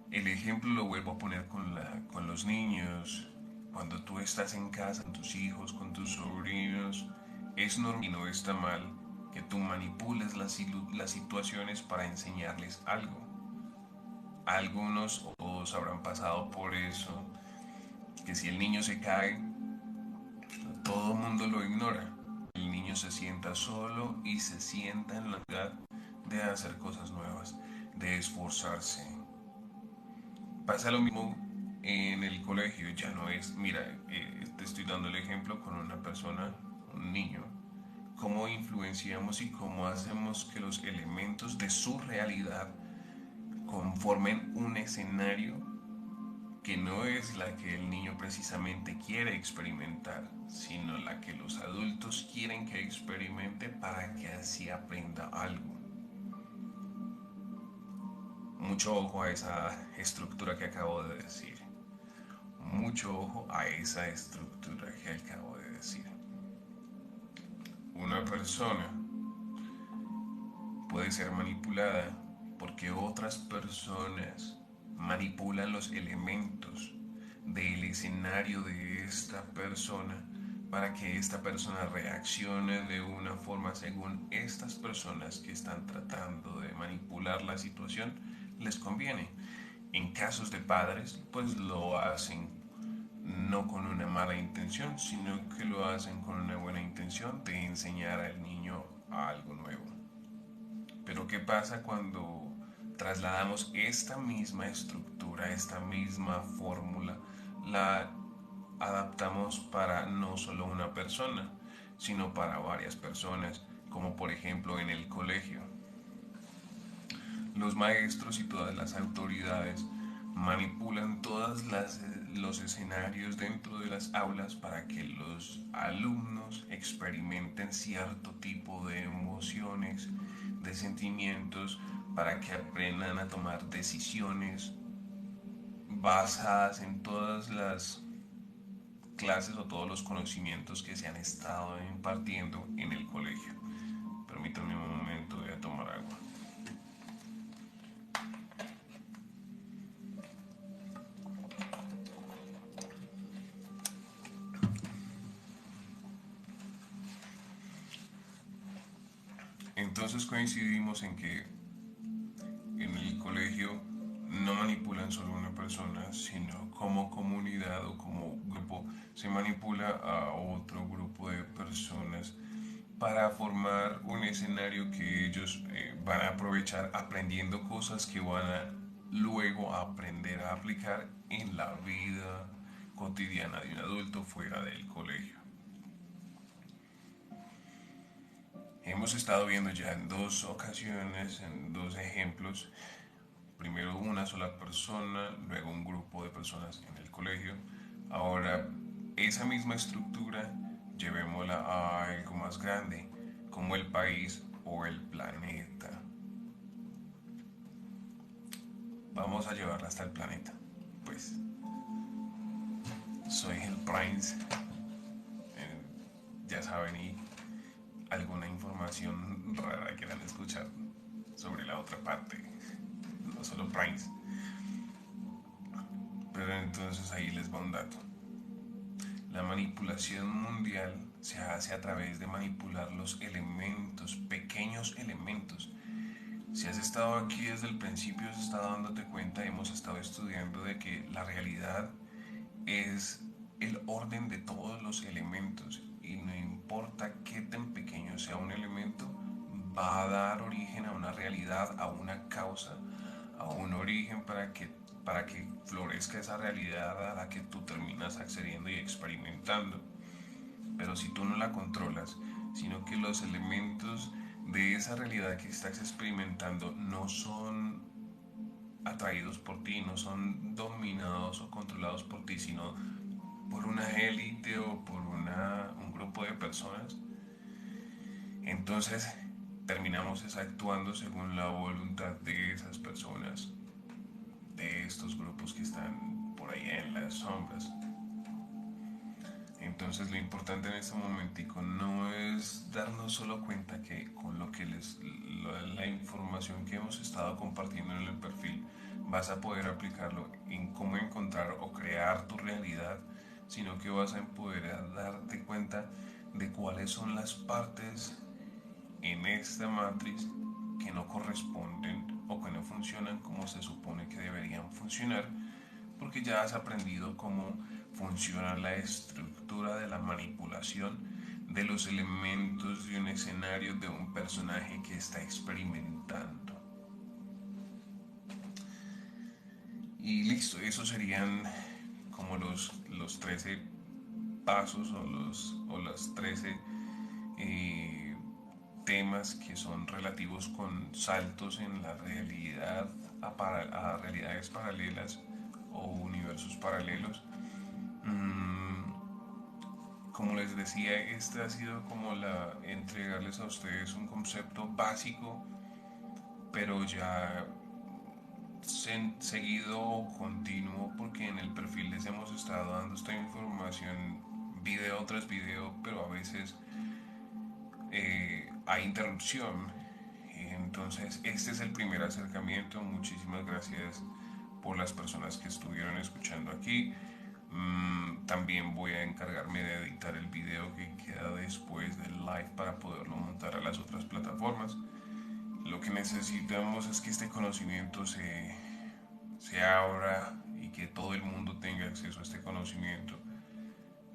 El ejemplo lo vuelvo a poner con los niños. Cuando tú estás en casa con tus hijos, con tus sobrinos, es normal y no está mal que tú manipules las situaciones para enseñarles algo. Algunos o todos habrán pasado por eso, que si el niño se cae, todo el mundo lo ignora. El niño se sienta solo y se sienta en la necesidad de hacer cosas nuevas, de esforzarse. Pasa lo mismo en el colegio, ya no es, mira, te estoy dando el ejemplo con una persona, un niño, cómo influenciamos y cómo hacemos que los elementos de su realidad conformen un escenario que no es la que el niño precisamente quiere experimentar, sino la que los adultos quieren que experimente para que así aprenda algo. Mucho ojo a esa estructura que acabo de decir. Mucho ojo a esa estructura que acabo de decir. Una persona puede ser manipulada porque otras personas manipulan los elementos del escenario de esta persona para que esta persona reaccione de una forma según estas personas que están tratando de manipular la situación les conviene. En casos de padres, pues lo hacen no con una mala intención, sino que lo hacen con una buena intención de enseñar al niño algo nuevo. Pero ¿qué pasa cuando trasladamos esta misma estructura, esta misma fórmula, la adaptamos para no solo una persona, sino para varias personas, como por ejemplo en el colegio? Los maestros y todas las autoridades manipulan todos los escenarios dentro de las aulas para que los alumnos experimenten cierto tipo de emociones, de sentimientos, para que aprendan a tomar decisiones basadas en todas las clases o todos los conocimientos que se han estado impartiendo en el colegio. Permítanme un momento, voy a tomar agua. Entonces coincidimos en que en el colegio no manipulan solo a una persona, sino como comunidad o como grupo se manipula a otro grupo de personas para formar un escenario que ellos van a aprovechar aprendiendo cosas que van a luego aprender a aplicar en la vida cotidiana de un adulto fuera del colegio. Hemos estado viendo ya en dos ocasiones, en dos ejemplos, primero una sola persona, luego un grupo de personas en el colegio. Ahora, esa misma estructura llevémosla a algo más grande, como el país o el planeta. Vamos a llevarla hasta el planeta. Pues soy el Prince, ya saben, y alguna información rara quieran escuchar sobre la otra parte, no solo Prince. Pero entonces ahí les va un dato. La manipulación mundial se hace a través de manipular los elementos, pequeños elementos. Si has estado aquí desde el principio, has estado dándote cuenta, hemos estado estudiando de que la realidad es el orden de todos los elementos y no importa qué tan pequeño sea un elemento, va a dar origen a una realidad, a una causa, a un origen para que florezca esa realidad a la que tú terminas accediendo y experimentando. Pero si tú no la controlas, sino que los elementos de esa realidad que estás experimentando no son atraídos por ti, no son dominados o controlados por ti, sino por una élite o por un grupo de personas, entonces terminamos actuando según la voluntad de esas personas, de estos grupos que están por ahí en las sombras. Entonces lo importante en este momentico no es darnos solo cuenta que con lo que la información que hemos estado compartiendo en el perfil vas a poder aplicarlo en cómo encontrar o crear tu realidad, sino que vas a poder darte cuenta de cuáles son las partes en esta matriz que no corresponden o que no funcionan como se supone que deberían funcionar, porque ya has aprendido cómo funciona la estructura de la manipulación de los elementos de un escenario de un personaje que está experimentando. Y listo, esos serían como los 13 pasos o las 13 temas que son relativos con saltos en la realidad a realidades paralelas o universos paralelos. Como les decía, este ha sido como entregarles a ustedes un concepto básico, pero ya seguido o continuo, porque en el perfil les hemos estado dando esta información video tras video, pero a veces hay interrupción. Entonces, este es el primer acercamiento. Muchísimas gracias por las personas que estuvieron escuchando aquí. También voy a encargarme de editar el video que queda después del live para poderlo montar a las otras plataformas. Lo que necesitamos es que este conocimiento se abra y que todo el mundo tenga acceso a este conocimiento,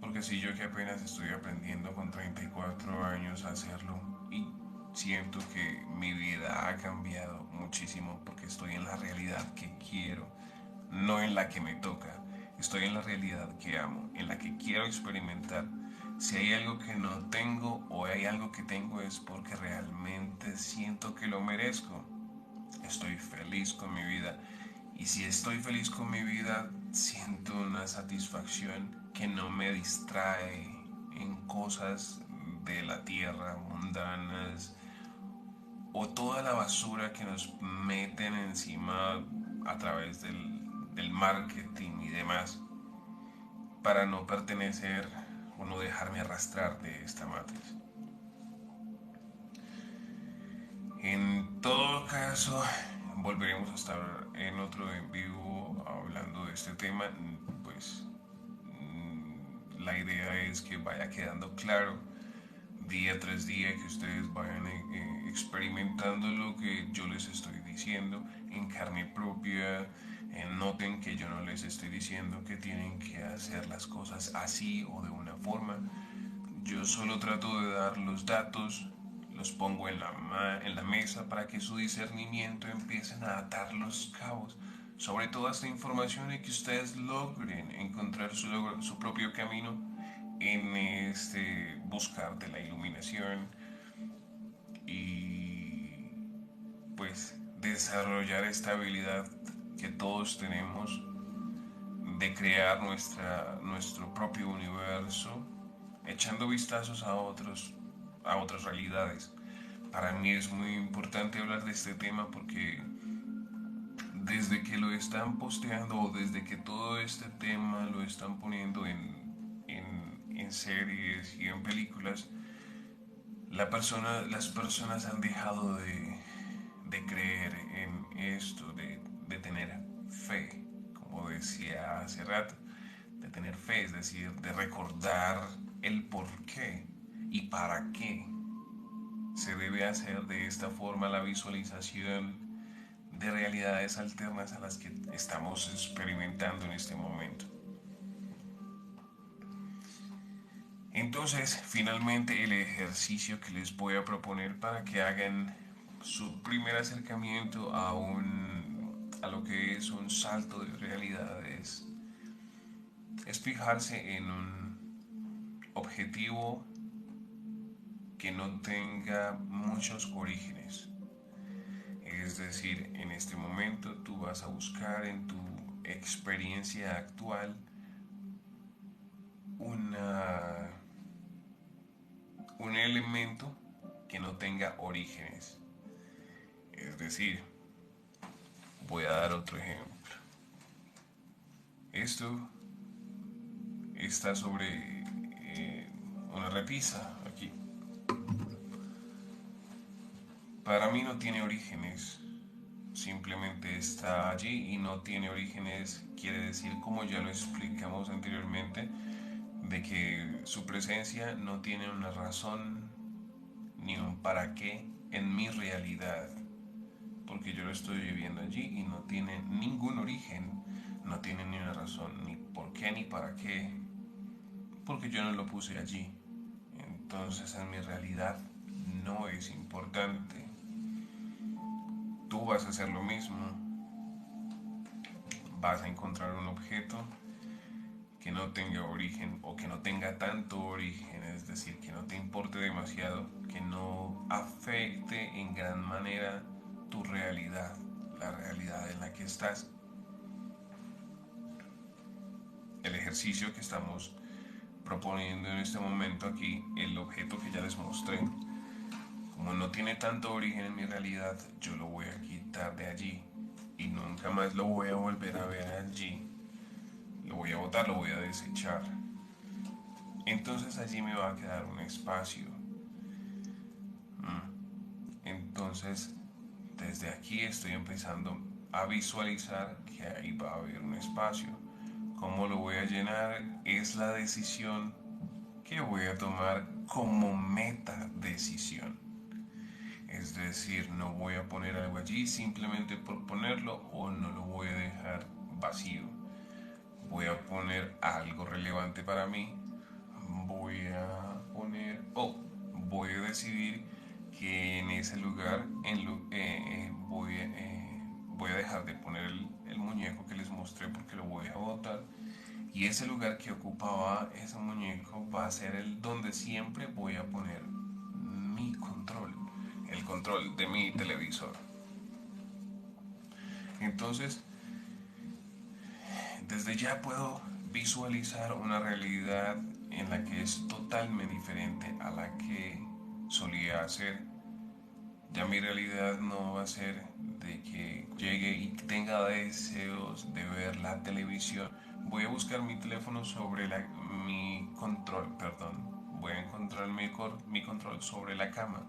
Porque si yo que apenas estoy aprendiendo con 34 años a hacerlo y siento que mi vida ha cambiado muchísimo porque estoy en la realidad que quiero, no en la que me toca. Estoy en la realidad que amo, en la que quiero experimentar. Si hay algo que no tengo o hay algo que tengo es porque realmente siento que lo merezco. Estoy feliz con mi vida. Y si estoy feliz con mi vida, siento una satisfacción que no me distrae en cosas de la tierra, mundanas, o toda la basura que nos meten encima a través del marketing y demás, para no pertenecer o no dejarme arrastrar de esta matriz. En todo caso, volveremos a estar en otro en vivo hablando de este tema. Pues la idea es que vaya quedando claro día tras día, que ustedes vayan experimentando lo que yo les estoy diciendo en carne propia. Noten que yo no les estoy diciendo que tienen que hacer las cosas así o de una forma. Yo solo trato de dar los datos, los pongo en la mesa para que su discernimiento empiecen a atar los cabos sobre toda esta información y que ustedes logren encontrar su propio camino en este buscar de la iluminación y pues desarrollar esta habilidad que todos tenemos de crear nuestro propio universo, echando vistazos a otras realidades. Para mí es muy importante hablar de este tema porque desde que lo están posteando o desde que todo este tema lo están poniendo en series y en películas, las personas han dejado de creer en esto, de tener fe, como decía hace rato, de tener fe, es decir, de recordar el por qué y para qué se debe hacer de esta forma la visualización de realidades alternas a las que estamos experimentando en este momento. Entonces, finalmente el ejercicio que les voy a proponer para que hagan su primer acercamiento a lo que es un salto de realidades es fijarse en un objetivo que no tenga muchos orígenes. Es decir, en este momento tú vas a buscar en tu experiencia actual una, un elemento que no tenga orígenes. Es decir, voy a dar otro ejemplo. Esto está sobre una repisa aquí. Para mí no tiene orígenes, simplemente está allí y no tiene orígenes, quiere decir, como ya lo explicamos anteriormente, de que su presencia no tiene una razón ni un para qué en mi realidad, porque yo lo estoy viviendo allí y no tiene ningún origen, no tiene ni una razón, ni por qué ni para qué, porque yo no lo puse allí. Entonces en mi realidad no es importante. Tú vas a hacer lo mismo, vas a encontrar un objeto que no tenga origen o que no tenga tanto origen, es decir, que no te importe demasiado, que no afecte en gran manera tu realidad, la realidad en la que estás. El ejercicio que estamos proponiendo en este momento aquí, el objeto que ya les mostré, como no tiene tanto origen en mi realidad, yo lo voy a quitar de allí y nunca más lo voy a volver a ver allí. Lo voy a botar, lo voy a desechar. Entonces allí me va a quedar un espacio. Entonces, desde aquí estoy empezando a visualizar que ahí va a haber un espacio. ¿Cómo lo voy a llenar? Es la decisión que voy a tomar como meta decisión. Es decir, no voy a poner algo allí simplemente por ponerlo o no lo voy a dejar vacío. Voy a poner algo relevante para mí voy a poner, voy a decidir que en ese lugar voy a dejar de poner el muñeco que les mostré porque lo voy a botar. Y ese lugar que ocupaba ese muñeco va a ser el donde siempre voy a poner mi control, el control de mi televisor. Entonces, desde ya puedo visualizar una realidad en la que es totalmente diferente a la que solía hacer. Ya mi realidad no va a ser de que llegue y tenga deseos de ver la televisión. Voy a buscar mi teléfono sobre mi control, perdón. Voy a encontrar mi control sobre la cama,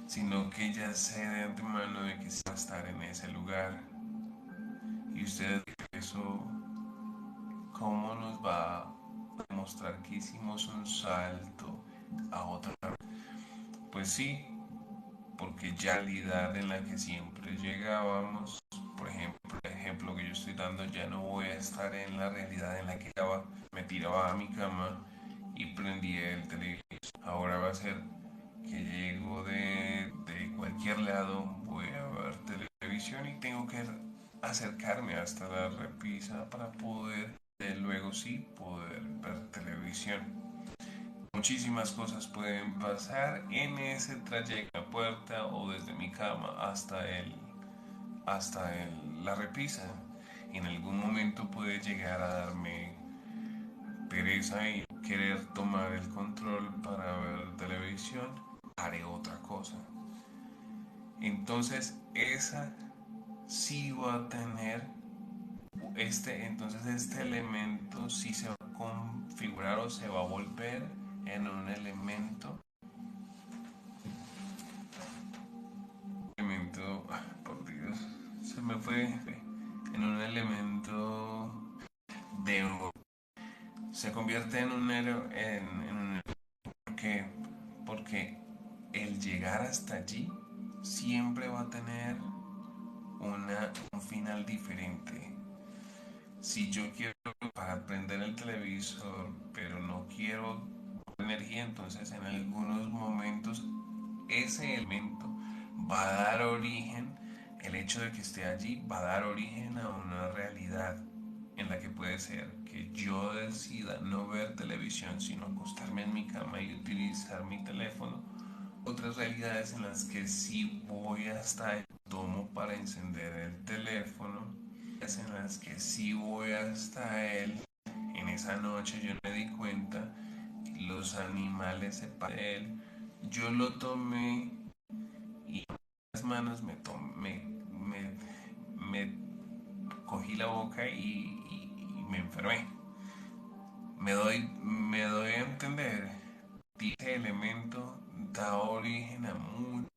sino que ya sé de antemano de que se va a estar en ese lugar. Y ustedes, eso, ¿cómo nos va a demostrar que hicimos un salto a otra? Pues sí, porque ya la realidad en la que siempre llegábamos, por ejemplo, el ejemplo que yo estoy dando, ya no voy a estar en la realidad en la que me tiraba a mi cama y prendía el televisor. Ahora va a ser que llego de cualquier lado, voy a ver televisión y tengo que acercarme hasta la repisa para poder, luego sí, poder ver televisión. Muchísimas cosas pueden pasar en ese trayecto, la puerta o desde mi cama la repisa. En algún momento puede llegar a darme pereza y querer tomar el control para ver televisión. Haré otra cosa. Entonces esa sí va a tener entonces este elemento sí se va a configurar o se va a volver en un elemento, por Dios, se me fue, en un elemento de se convierte en un héroe, en un porque, porque el llegar hasta allí siempre va a tener un final diferente. Si yo quiero para prender el televisor, pero no quiero energía, entonces en algunos momentos ese elemento va a dar origen, el hecho de que esté allí va a dar origen a una realidad en la que puede ser que yo decida no ver televisión, sino acostarme en mi cama y utilizar mi teléfono. Otras realidades en las que sí voy hasta el tomo para encender el teléfono, en las que sí voy hasta él. En esa noche yo me di cuenta, los animales se paran de él, yo lo tomé y con las manos me cogí la boca y me enfermé. Me doy a entender. Ese elemento da origen a muchas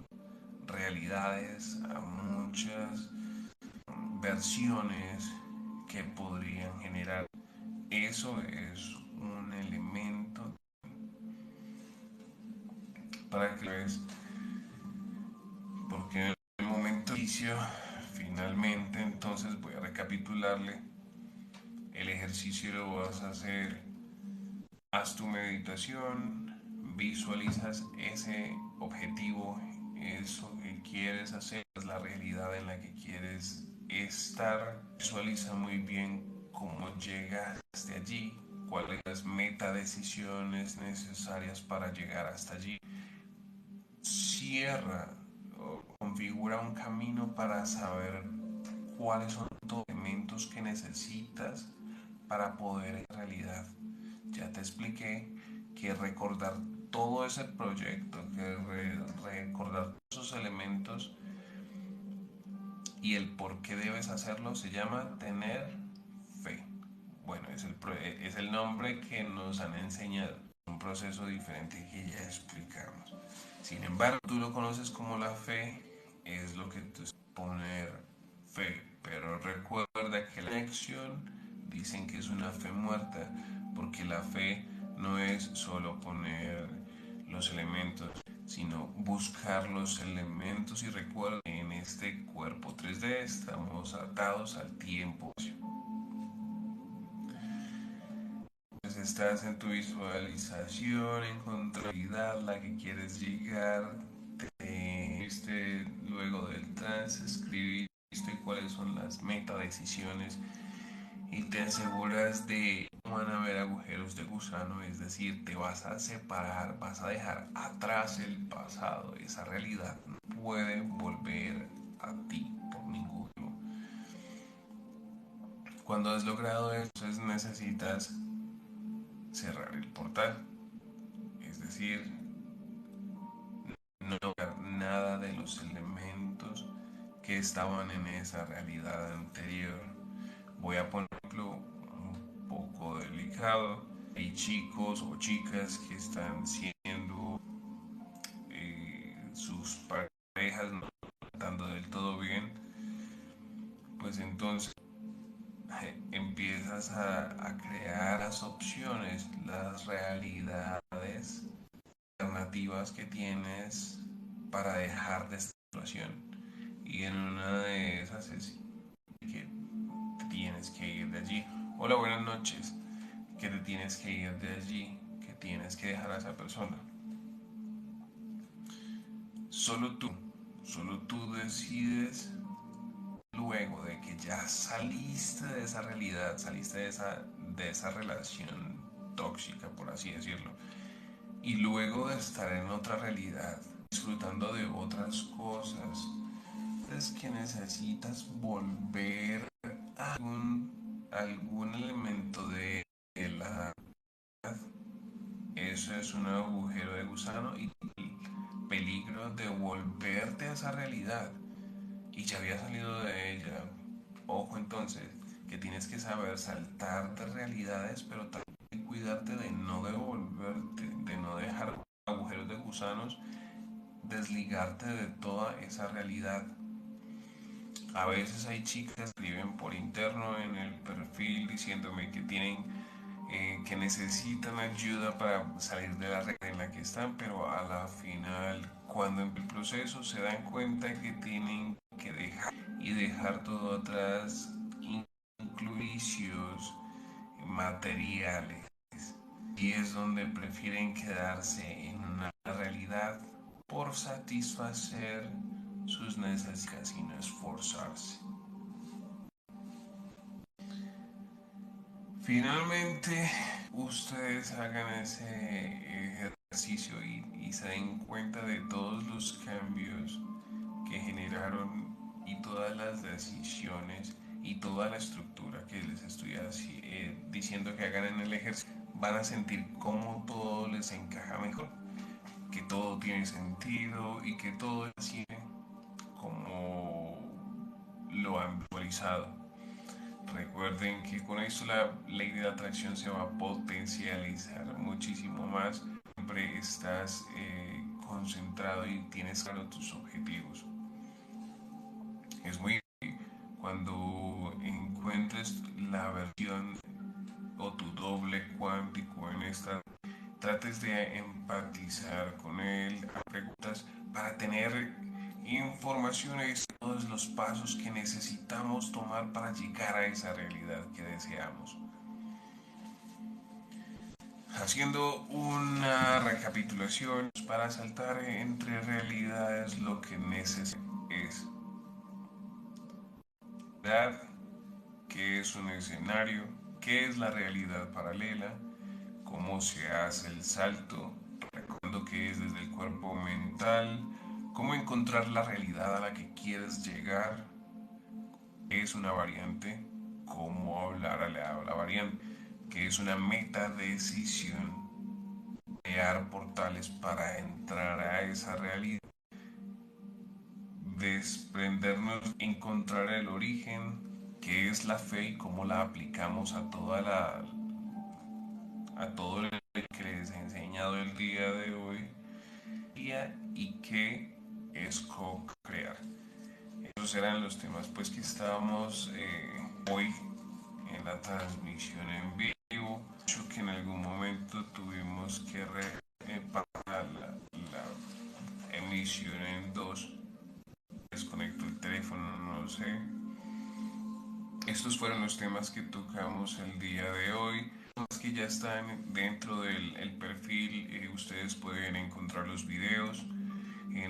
realidades, a muchas versiones que podrían generar. Eso es un elemento para que veas, porque en el momento de inicio, finalmente, entonces voy a recapitularle. El ejercicio lo vas a hacer, haz tu meditación, visualizas ese objetivo, eso que quieres hacer, la realidad en la que quieres estar, visualiza muy bien cómo llegaste allí, cuáles son las metadecisiones necesarias para llegar hasta allí. Cierra o configura un camino para saber cuáles son los elementos que necesitas para poder en realidad. Ya te expliqué que recordar todo ese proyecto, que recordar esos elementos y el por qué debes hacerlo se llama tener fe. Bueno, es el nombre que nos han enseñado, un proceso diferente que ya explicamos. Sin embargo, tú lo conoces como la fe, es lo que tú poner fe, pero recuerda que la acción dicen que es una fe muerta, porque la fe no es solo poner los elementos, sino buscar los elementos y recuerda que en este cuerpo 3D estamos atados al tiempo. pues estás en tu visualización, encontrar la que quieres llegar, viste luego del trance, escribiste cuáles son las metadecisiones y te aseguras de que no van a haber agujeros de gusano, es decir, te vas a separar, vas a dejar atrás el pasado, esa realidad no puede volver a ti por ningún motivo. Cuando has logrado eso, entonces necesitas cerrar el portal, es decir, no tocar nada de los elementos que estaban en esa realidad anterior. Voy a poner un ejemplo un poco delicado. Hay chicos o chicas que están siendo sus parejas no tratando del todo bien, pues entonces empiezas a crear las opciones, las realidades alternativas que tienes para dejar de esta situación. Y en una de esas es que te tienes que ir de allí. Hola, buenas noches. Que te tienes que ir de allí, que tienes que dejar a esa persona. Solo tú, solo tú decides luego de que ya saliste de esa realidad, saliste de esa relación tóxica, por así decirlo, y luego de estar en otra realidad, disfrutando de otras cosas, es que necesitas volver a algún elemento de la... Eso es un agujero de gusano y el peligro de volverte a esa realidad y ya había salido de ella. Ojo entonces, que tienes que saber saltar de realidades, pero también cuidarte de no devolverte, de no dejar agujeros de gusanos, desligarte de toda esa realidad. A veces hay chicas que escriben por interno en el perfil diciéndome que tienen que necesitan ayuda para salir de la regla en la que están, pero a la final, cuando en el proceso se dan cuenta que tienen que dejar y dejar todo atrás, incluir vicios materiales, y es donde prefieren quedarse en una realidad por satisfacer sus necesidades y no esforzarse. Finalmente, ustedes hagan ese ejercicio y se den cuenta de todos los cambios que generaron y todas las decisiones y toda la estructura que les estoy diciendo que hagan en el ejercicio. Van a sentir cómo todo les encaja mejor, que todo tiene sentido y que todo es así como lo han visualizado. Recuerden que con esto la ley de la atracción se va a potencializar muchísimo más. Siempre estás concentrado y tienes claro tus objetivos. Es muy cuando encuentres la versión o tu doble cuántico en esta, trates de empatizar con él, preguntas para tener informaciones, todos los pasos que necesitamos tomar para llegar a esa realidad que deseamos. Haciendo una recapitulación para saltar entre realidades, lo que necesitamos es realidad, qué es un escenario, qué es la realidad paralela, cómo se hace el salto, recordando que es desde el cuerpo mental, cómo encontrar la realidad a la que quieres llegar, es una variante, cómo hablar a la variante, que es una meta decisión, crear portales para entrar a esa realidad, desprendernos, encontrar el origen, que es la fe y cómo la aplicamos a todo lo que les he enseñado el día de hoy y que es co-crear. Esos eran los temas pues que estábamos hoy en la transmisión en vivo. Yo que en algún momento tuvimos que parar la emisión en dos. Desconecto el teléfono, no sé. Esto estos fueron los temas que tocamos el día de hoy. Los que ya están dentro del el perfil, ustedes pueden encontrar los videos.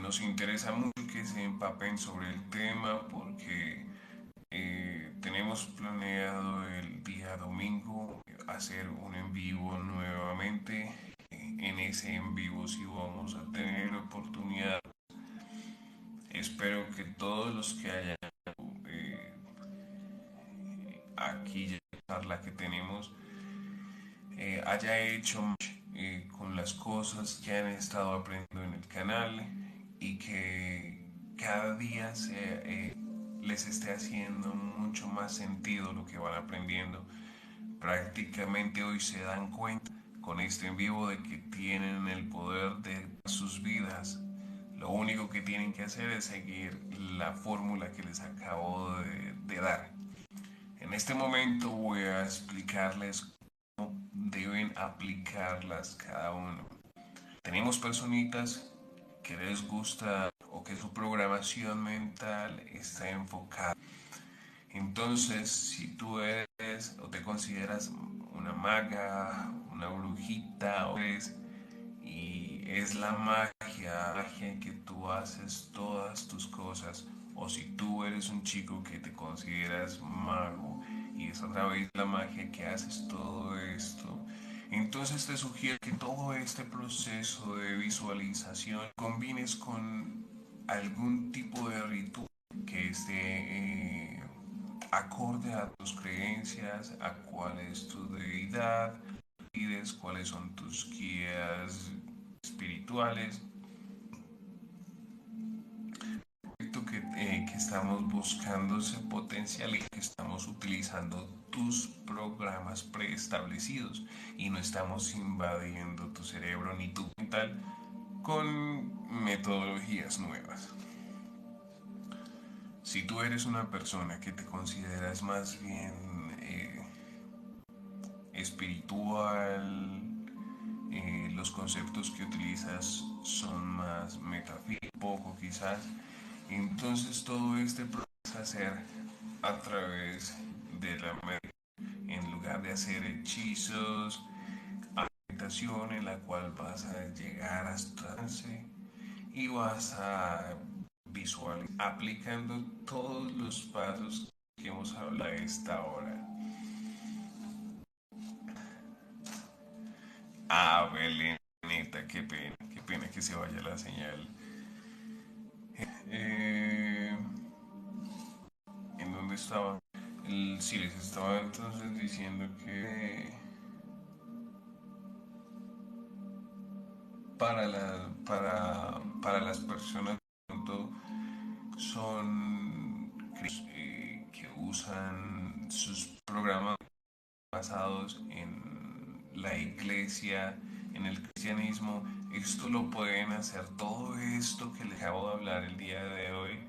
Nos interesa mucho que se empapen sobre el tema porque tenemos planeado el día domingo hacer un en vivo nuevamente. En ese en vivo sí vamos a tener oportunidad. Espero que todos los que hayan eh, aquí ya la charla que tenemos haya hecho con las cosas que han estado aprendiendo en el canal y que cada día les esté haciendo mucho más sentido lo que van aprendiendo. Prácticamente hoy se dan cuenta con este en vivo de que tienen el poder de sus vidas. Lo único que tienen que hacer es seguir la fórmula que les acabo de dar. En este momento voy a explicarles cómo deben aplicarlas cada uno. Tenemos personitas que les gusta o que su programación mental está enfocada. Entonces, si tú eres o te consideras una maga, una brujita, y es la magia en que tú haces todas tus cosas, o si tú eres un chico que te consideras mago y es a través de la magia que haces todo esto, entonces te sugiero que todo este proceso de visualización combines con algún tipo de ritual que esté acorde a tus creencias, a cuál es tu deidad, pides, cuáles son tus guías espirituales, que estamos buscando ese potencial y que estamos utilizando tus programas preestablecidos y no estamos invadiendo tu cerebro ni tu mental con metodologías nuevas. Si tú eres una persona que te consideras más bien espiritual, los conceptos que utilizas son más metafísicos, poco quizás, entonces todo este proceso va a ser a través de la meditación, en lugar de hacer hechizos, meditación en la cual vas a llegar hasta trance y vas a visualizar aplicando todos los pasos que hemos hablado a esta hora. Ah, Belenita, qué pena que se vaya la señal. Eh, ¿En dónde estaba? Sí, les estaba entonces diciendo que para las personas que son que usan sus programas basados en la iglesia, en el cristianismo, esto lo pueden hacer, todo esto que les acabo de hablar el día de hoy,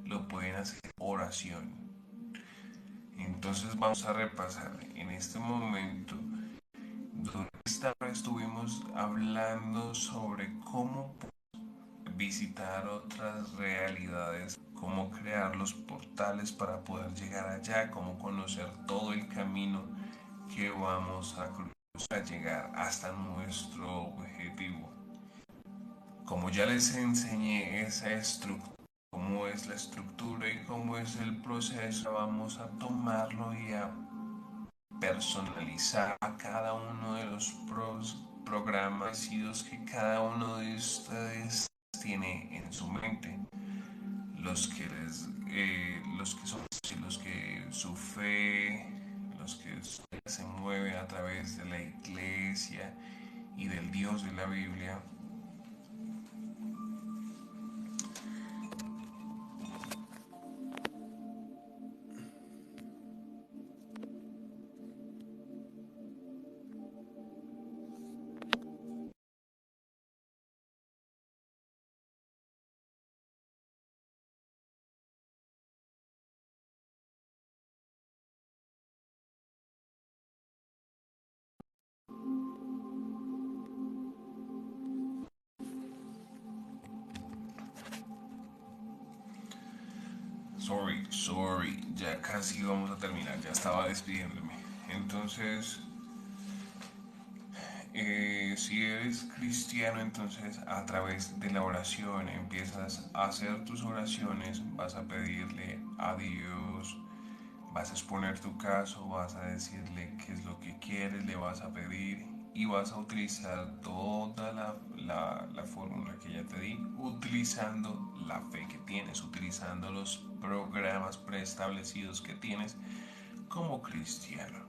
lo pueden hacer oración. Entonces vamos a repasar en este momento. Durante esta hora estuvimos hablando sobre cómo visitar otras realidades, cómo crear los portales para poder llegar allá, cómo conocer todo el camino que vamos a cruzar para llegar hasta nuestro objetivo. Como ya les enseñé esa estructura, cómo es la estructura y cómo es el proceso, vamos a tomarlo y a personalizar a cada uno de los programas que cada uno de ustedes tiene en su mente. Los que son los que su fe, los que se mueve a través de la iglesia y del Dios de la Biblia. Sorry, ya casi vamos a terminar, ya estaba despidiéndome. Entonces, si eres cristiano, entonces a través de la oración empiezas a hacer tus oraciones, vas a pedirle a Dios, vas a exponer tu caso, vas a decirle qué es lo que quieres, le vas a pedir y vas a utilizar toda la fórmula que ya te di, utilizando la fe que tienes, utilizando los programas preestablecidos que tienes como cristiano.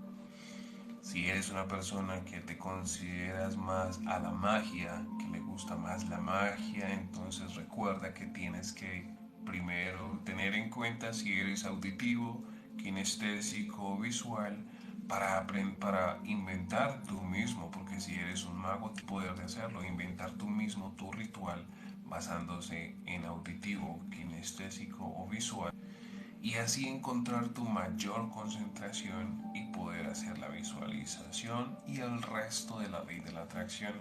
Si eres una persona que te consideras más a la magia, que le gusta más la magia, entonces recuerda que tienes que primero tener en cuenta si eres auditivo, kinestésico o visual para inventar tú mismo, porque si eres un mago, poder hacerlo, inventar tú mismo tu ritual basándose en auditivo, kinestésico o visual y así encontrar tu mayor concentración y poder hacer la visualización y el resto de la ley de la atracción.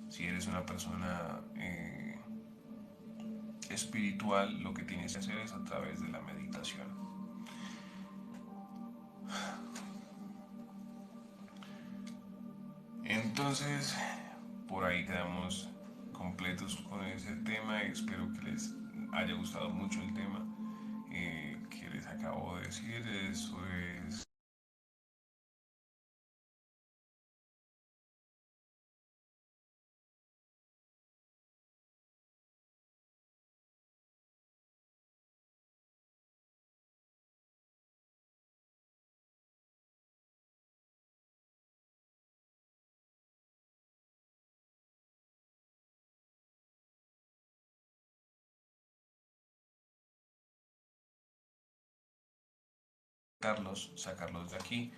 Si eres una persona espiritual, lo que tienes que hacer es a través de la meditación. Entonces, por ahí quedamos completos con ese tema. Espero que les haya gustado mucho el tema que les acabo de decir. Eso es sacarlos de aquí.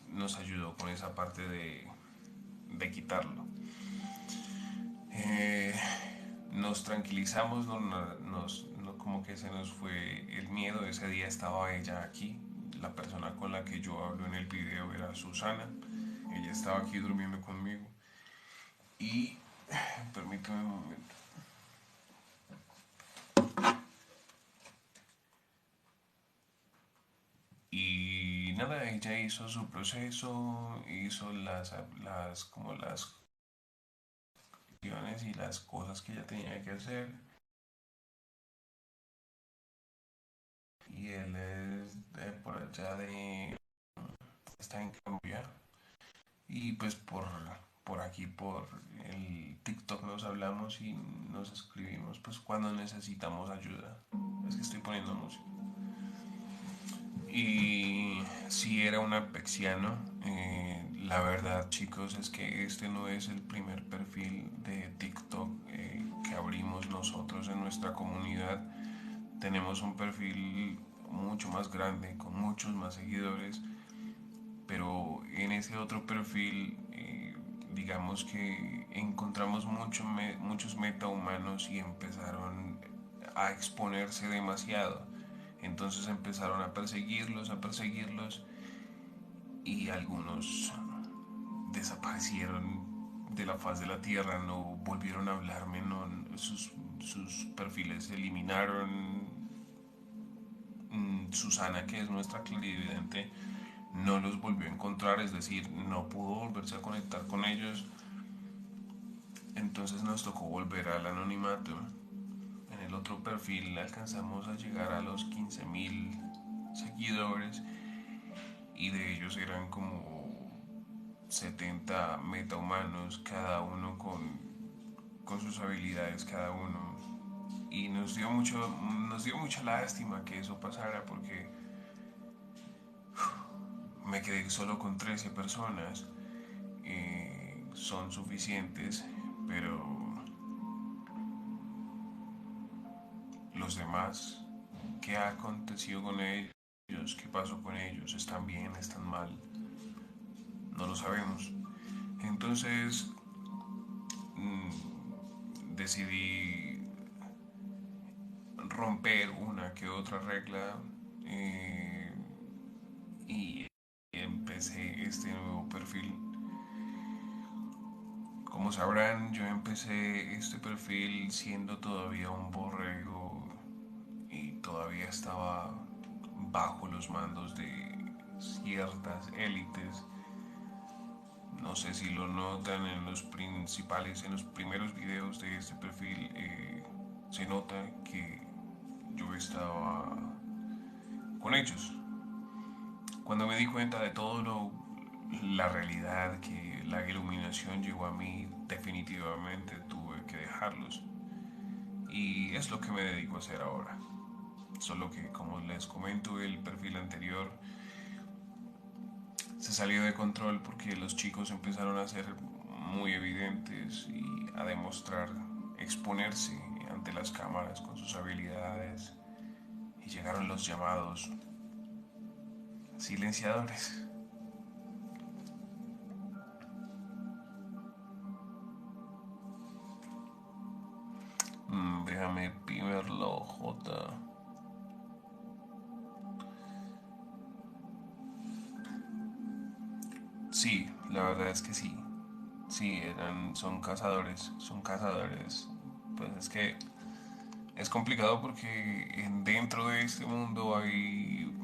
Nos ayudó con esa parte de quitarlo. Eh, nos tranquilizamos, como que se nos fue el miedo. Ese día estaba ella aquí. La persona con la que yo hablo en el video era Susana. Ella estaba aquí durmiendo conmigo. Y permítame un momento. Y nada, ella hizo su proceso, hizo como las acciones y las cosas que ella tenía que hacer. Y él es de por allá de... está en Colombia. Y pues por aquí, por el TikTok nos hablamos y nos escribimos pues cuando necesitamos ayuda. Es que estoy poniendo música. Y si era un apexiano, la verdad chicos es que este no es el primer perfil de TikTok que abrimos nosotros en nuestra comunidad. Tenemos un perfil mucho más grande, con muchos más seguidores, pero en ese otro perfil digamos que encontramos muchos metahumanos y empezaron a exponerse demasiado. Entonces empezaron a perseguirlos y algunos desaparecieron de la faz de la tierra, no volvieron a hablarme, no, sus perfiles se eliminaron. Susana, que es nuestra clarividente, no los volvió a encontrar, es decir, no pudo volverse a conectar con ellos. Entonces nos tocó volver al anonimato. En el otro perfil alcanzamos a llegar a los 15.000 seguidores y de ellos eran como 70 metahumanos, cada uno con sus habilidades, cada uno. Y nos dio mucha lástima que eso pasara porque me quedé solo con 13 personas. Son suficientes, pero los demás, ¿qué ha acontecido con ellos? ¿Qué pasó con ellos? ¿Están bien? ¿Están mal? No lo sabemos. Entonces decidí romper una que otra regla eh, y empecé este nuevo perfil. Como sabrán, yo empecé este perfil siendo todavía un borrego todavía estaba bajo los mandos de ciertas élites. No sé si lo notan en en los primeros videos de este perfil, se nota que yo estaba con ellos. Cuando me di cuenta de la realidad que la iluminación llegó a mí, definitivamente tuve que dejarlos. Y es lo que me dedico a hacer ahora. Solo que, como les comento, el perfil anterior se salió de control porque los chicos empezaron a ser muy evidentes y a demostrar, exponerse ante las cámaras con sus habilidades. Y llegaron los llamados silenciadores. Déjame primerlo, J. Sí, la verdad es que sí. Sí, son cazadores, son cazadores. Pues es que es complicado porque dentro de este mundo hay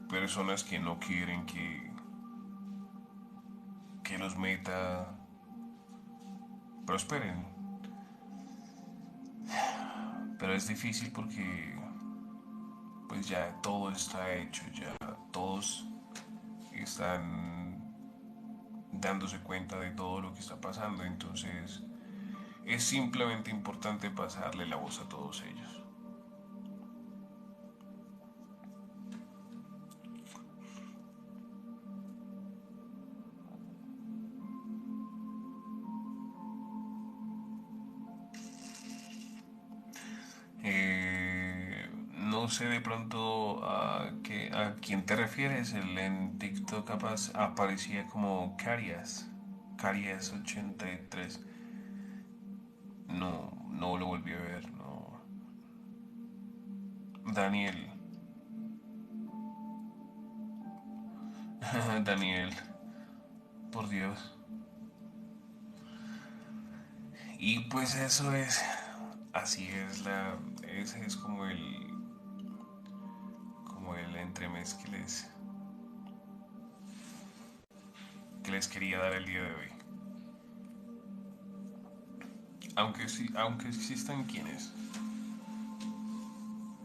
personas que no quieren que los meta prosperen. Pero es difícil porque pues ya todo está hecho, ya todos están dándose cuenta de todo lo que está pasando. Entonces es simplemente importante pasarle la voz a todos ellos. No sé de pronto a quién te refieres. En TikTok capaz aparecía como Carias. Carias 83. No, no lo volví a ver. No. Daniel. Daniel. Por Dios. Y pues eso es. Así es ese es como el entremés que les quería dar el día de hoy. Aunque sí, aunque existan quienes.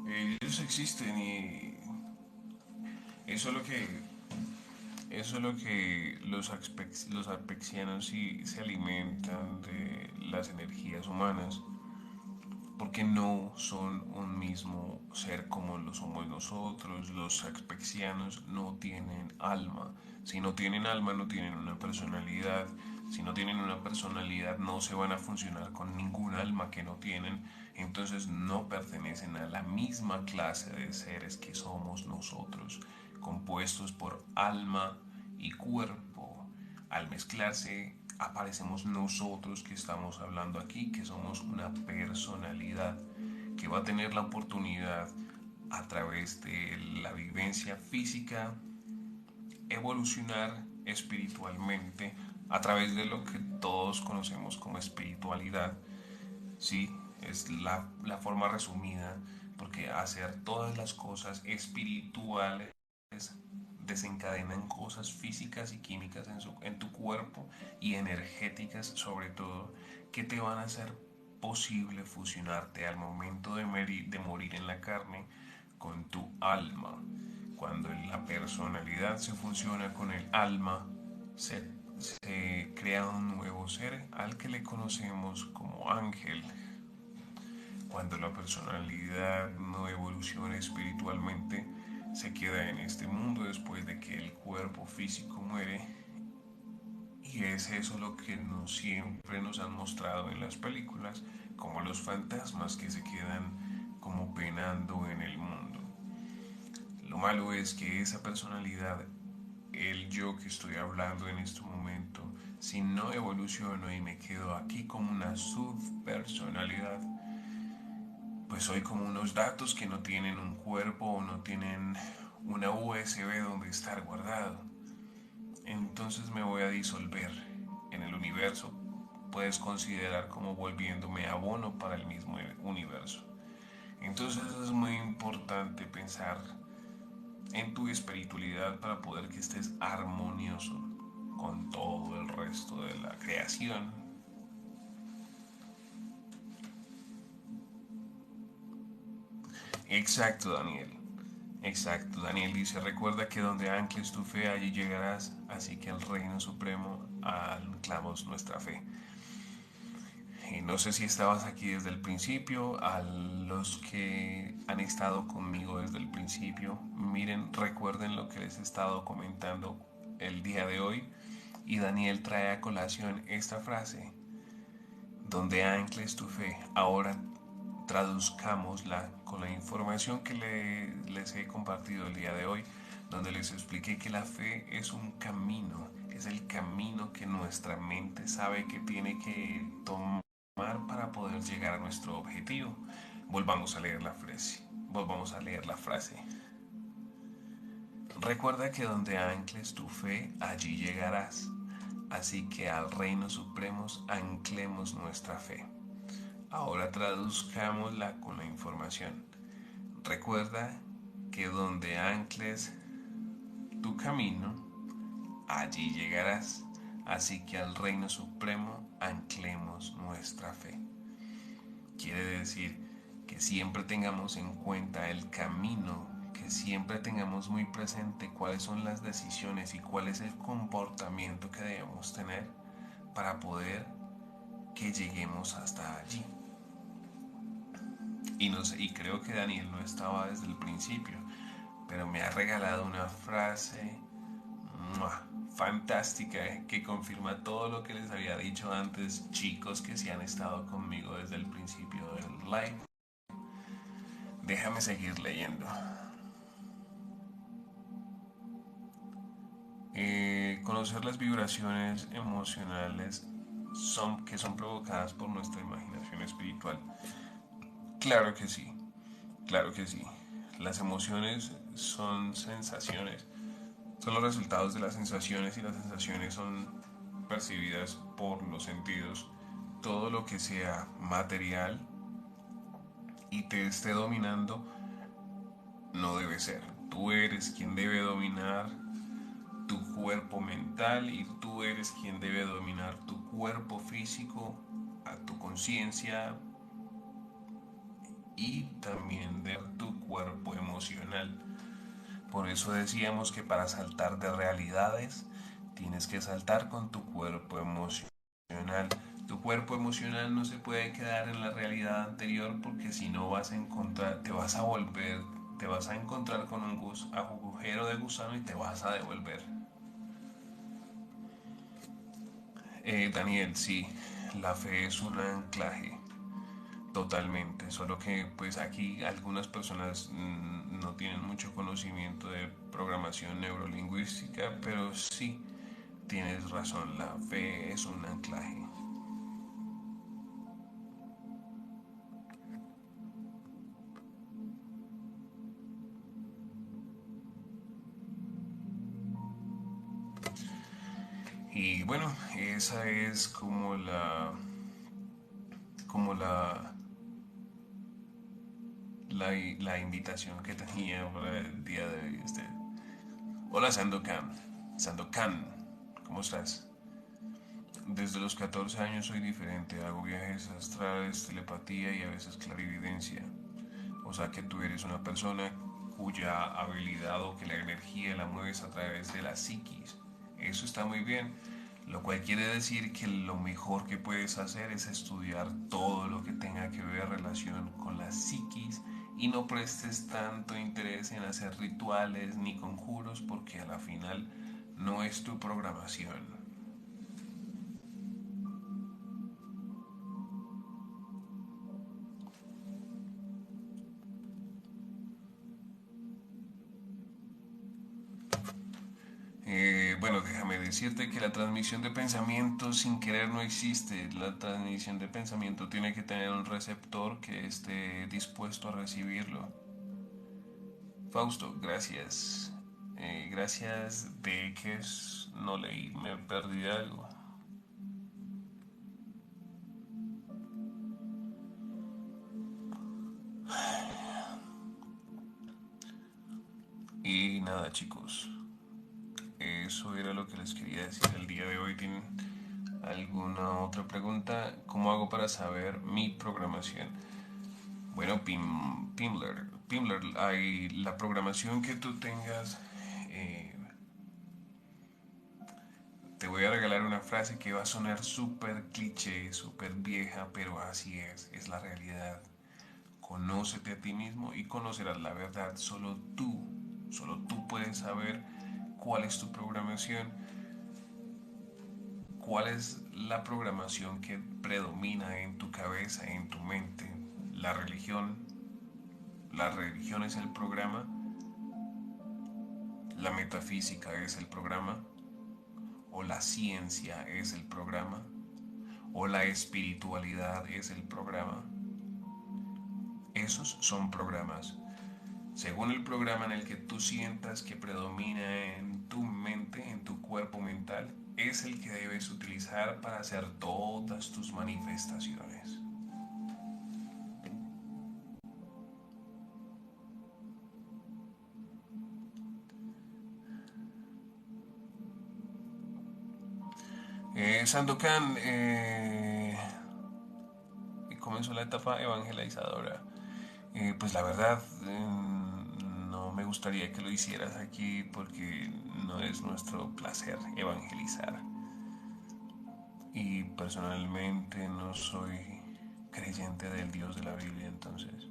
Ellos existen y eso es lo que eso es lo que los apexianos sí se alimentan de las energías humanas, porque no son un mismo ser como lo somos nosotros. Los apexianos no tienen alma. Si no tienen alma, no tienen una personalidad. Si no tienen una personalidad, no se van a funcionar con ningún alma que no tienen. Entonces no pertenecen a la misma clase de seres que somos nosotros, compuestos por alma y cuerpo. Al mezclarse aparecemos nosotros que estamos hablando aquí, que somos una personalidad que va a tener la oportunidad a través de la vivencia física evolucionar espiritualmente a través de lo que todos conocemos como espiritualidad. Sí, es la forma resumida, porque hacer todas las cosas espirituales desencadenan cosas físicas y químicas en tu cuerpo y energéticas sobre todo, que te van a hacer posible fusionarte al momento de morir en la carne con tu alma. Cuando la personalidad se fusiona con el alma, se crea un nuevo ser al que le conocemos como ángel. Cuando la personalidad no evoluciona espiritualmente, se queda en este mundo después de que el cuerpo físico muere. Y es eso lo que siempre nos han mostrado en las películas, como los fantasmas que se quedan como penando en el mundo. Lo malo es que esa personalidad, el yo que estoy hablando en este momento, si no evoluciono y me quedo aquí como una subpersonalidad, pues soy como unos datos que no tienen un cuerpo o no tienen una USB donde estar guardado. Entonces me voy a disolver en el universo. Puedes considerar como volviéndome abono para el mismo universo. Entonces es muy importante pensar en tu espiritualidad para poder que estés armonioso con todo el resto de la creación. Exacto, Daniel. Exacto, Daniel dice, recuerda que donde ancles tu fe, allí llegarás, así que al reino supremo anclamos nuestra fe. Y no sé si estabas aquí desde el principio, a los que han estado conmigo desde el principio, miren, recuerden lo que les he estado comentando el día de hoy. Y Daniel trae a colación esta frase, donde ancles tu fe. Ahora traduzcámosla con la información que les he compartido el día de hoy, donde les expliqué que la fe es un camino, es el camino que nuestra mente sabe que tiene que tomar para poder llegar a nuestro objetivo. Volvamos a leer la frase. Volvamos a leer la frase. Recuerda que donde ancles tu fe, allí llegarás. Así que al reino supremo anclemos nuestra fe. Ahora traduzcámosla con la información. Recuerda que donde ancles tu camino, allí llegarás. Así que al reino supremo anclemos nuestra fe. Quiere decir que siempre tengamos en cuenta el camino, que siempre tengamos muy presente cuáles son las decisiones y cuál es el comportamiento que debemos tener para poder que lleguemos hasta allí. Y, no sé, y creo que Daniel no estaba desde el principio, pero me ha regalado una frase fantástica que confirma todo lo que les había dicho antes, chicos que sí han estado conmigo desde el principio del live. Déjame seguir leyendo. Conocer las vibraciones emocionales que son provocadas por nuestra imaginación espiritual. Claro que sí, claro que sí. Las emociones son sensaciones, son los resultados de las sensaciones y las sensaciones son percibidas por los sentidos. Todo lo que sea material y te esté dominando no debe ser. Tú eres quien debe dominar tu cuerpo mental y tú eres quien debe dominar tu cuerpo físico, a tu conciencia y también de tu cuerpo emocional. Por eso decíamos que para saltar de realidades tienes que saltar con tu cuerpo emocional. Tu cuerpo emocional no se puede quedar en la realidad anterior porque si no vas a encontrar, te vas a encontrar con un agujero de gusano y te vas a devolver. Daniel, sí, la fe es un anclaje, totalmente, solo que pues aquí algunas personas no tienen mucho conocimiento de programación neurolingüística, pero sí, tienes razón, la fe es un anclaje. Y bueno, esa es como la invitación que tenía para el día de hoy. Hola Sandokan, Sandokan, ¿cómo estás? Desde los 14 años soy diferente, hago viajes astrales, telepatía y a veces clarividencia. O sea que tú eres una persona cuya habilidad o que la energía la mueves a través de la psiquis. Eso está muy bien, lo cual quiere decir que lo mejor que puedes hacer es estudiar todo lo que tenga que ver relación con la psiquis y no prestes tanto interés en hacer rituales ni conjuros porque a la final no es tu programación. Bueno, déjame decirte que la transmisión de pensamiento sin querer no existe. La transmisión de pensamiento tiene que tener un receptor que esté dispuesto a recibirlo. Fausto, gracias. Gracias de que no leí, me perdí algo. nada, chicos. Eso era lo que les quería decir el día de hoy. ¿Tienen alguna otra pregunta? ¿Cómo hago para saber mi programación? Bueno, Pimler, hay la programación que tú tengas. eh, Te voy a regalar una frase que va a sonar súper cliché, súper vieja, pero así es la realidad. Conócete a ti mismo y conocerás la verdad. Solo tú puedes saber cuál es tu programación, cuál es la programación que predomina en tu cabeza, en tu mente. La religión, la religión es el programa, la metafísica es el programa, o la ciencia es el programa, o la espiritualidad es el programa. Esos son programas. Según el programa en el que tú sientas que predomina en tu mente, en tu cuerpo mental, es el que debes utilizar para hacer todas tus manifestaciones. Sandokan comenzó la etapa evangelizadora. Pues la verdad, no me gustaría que lo hicieras aquí porque no es nuestro placer evangelizar. Y personalmente no soy creyente del Dios de la Biblia, entonces.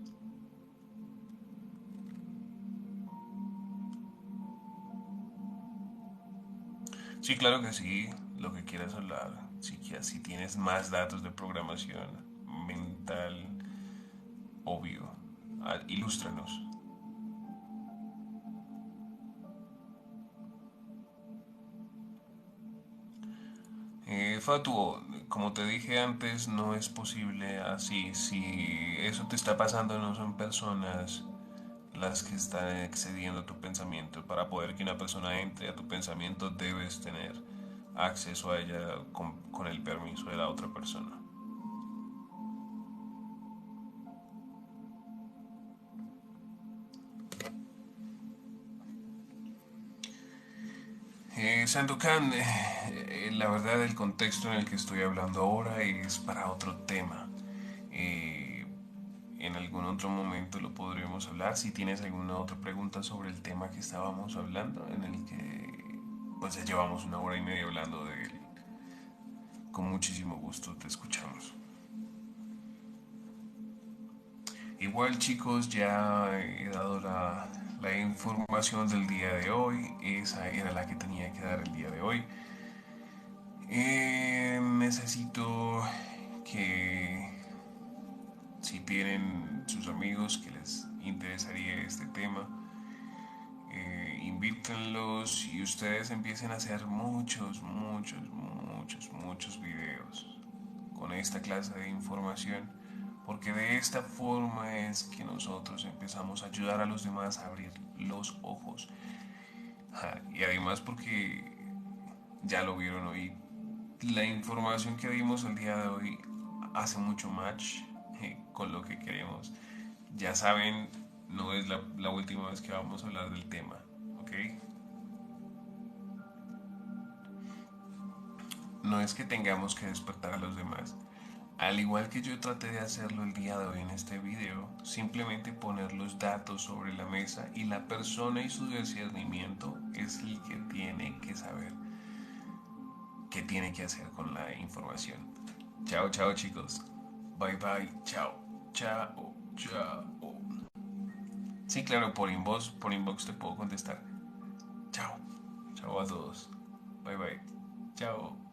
Sí, claro que sí, lo que quieras hablar. Si tienes más datos de programación mental, obvio, ilústranos. Fatuo, como te dije antes, no es posible así. Si eso te está pasando, no son personas las que están excediendo tu pensamiento. Para poder que una persona entre a tu pensamiento, debes tener acceso a ella con el permiso de la otra persona. Sandokan, la verdad el contexto en el que estoy hablando ahora es para otro tema. Eh, en algún otro momento lo podremos hablar. Si tienes alguna otra pregunta sobre el tema que estábamos hablando, en el que pues ya llevamos una hora y media hablando de él, con muchísimo gusto te escuchamos. Igual chicos, ya he dado la información del día de hoy. Esa era la que tenía que dar el día de hoy. Necesito que si tienen sus amigos que les interesaría este tema, invítenlos y ustedes empiecen a hacer muchos videos con esta clase de información, porque de esta forma es que nosotros empezamos a ayudar a los demás a abrir los ojos. Y además porque ya lo vieron hoy, la información que dimos el día de hoy hace mucho match con lo que queremos. Ya saben, no es la última vez que vamos a hablar del tema, ¿ok? No es que tengamos que despertar a los demás. Al igual que yo traté de hacerlo el día de hoy en este video, simplemente poner los datos sobre la mesa y la persona y su discernimiento es el que tiene que saber qué tiene que hacer con la información. Chao, chao chicos. Bye bye. Chao. Chao. Chao. Sí, claro, por inbox te puedo contestar. Chao. Chao a todos. Bye bye. Chao.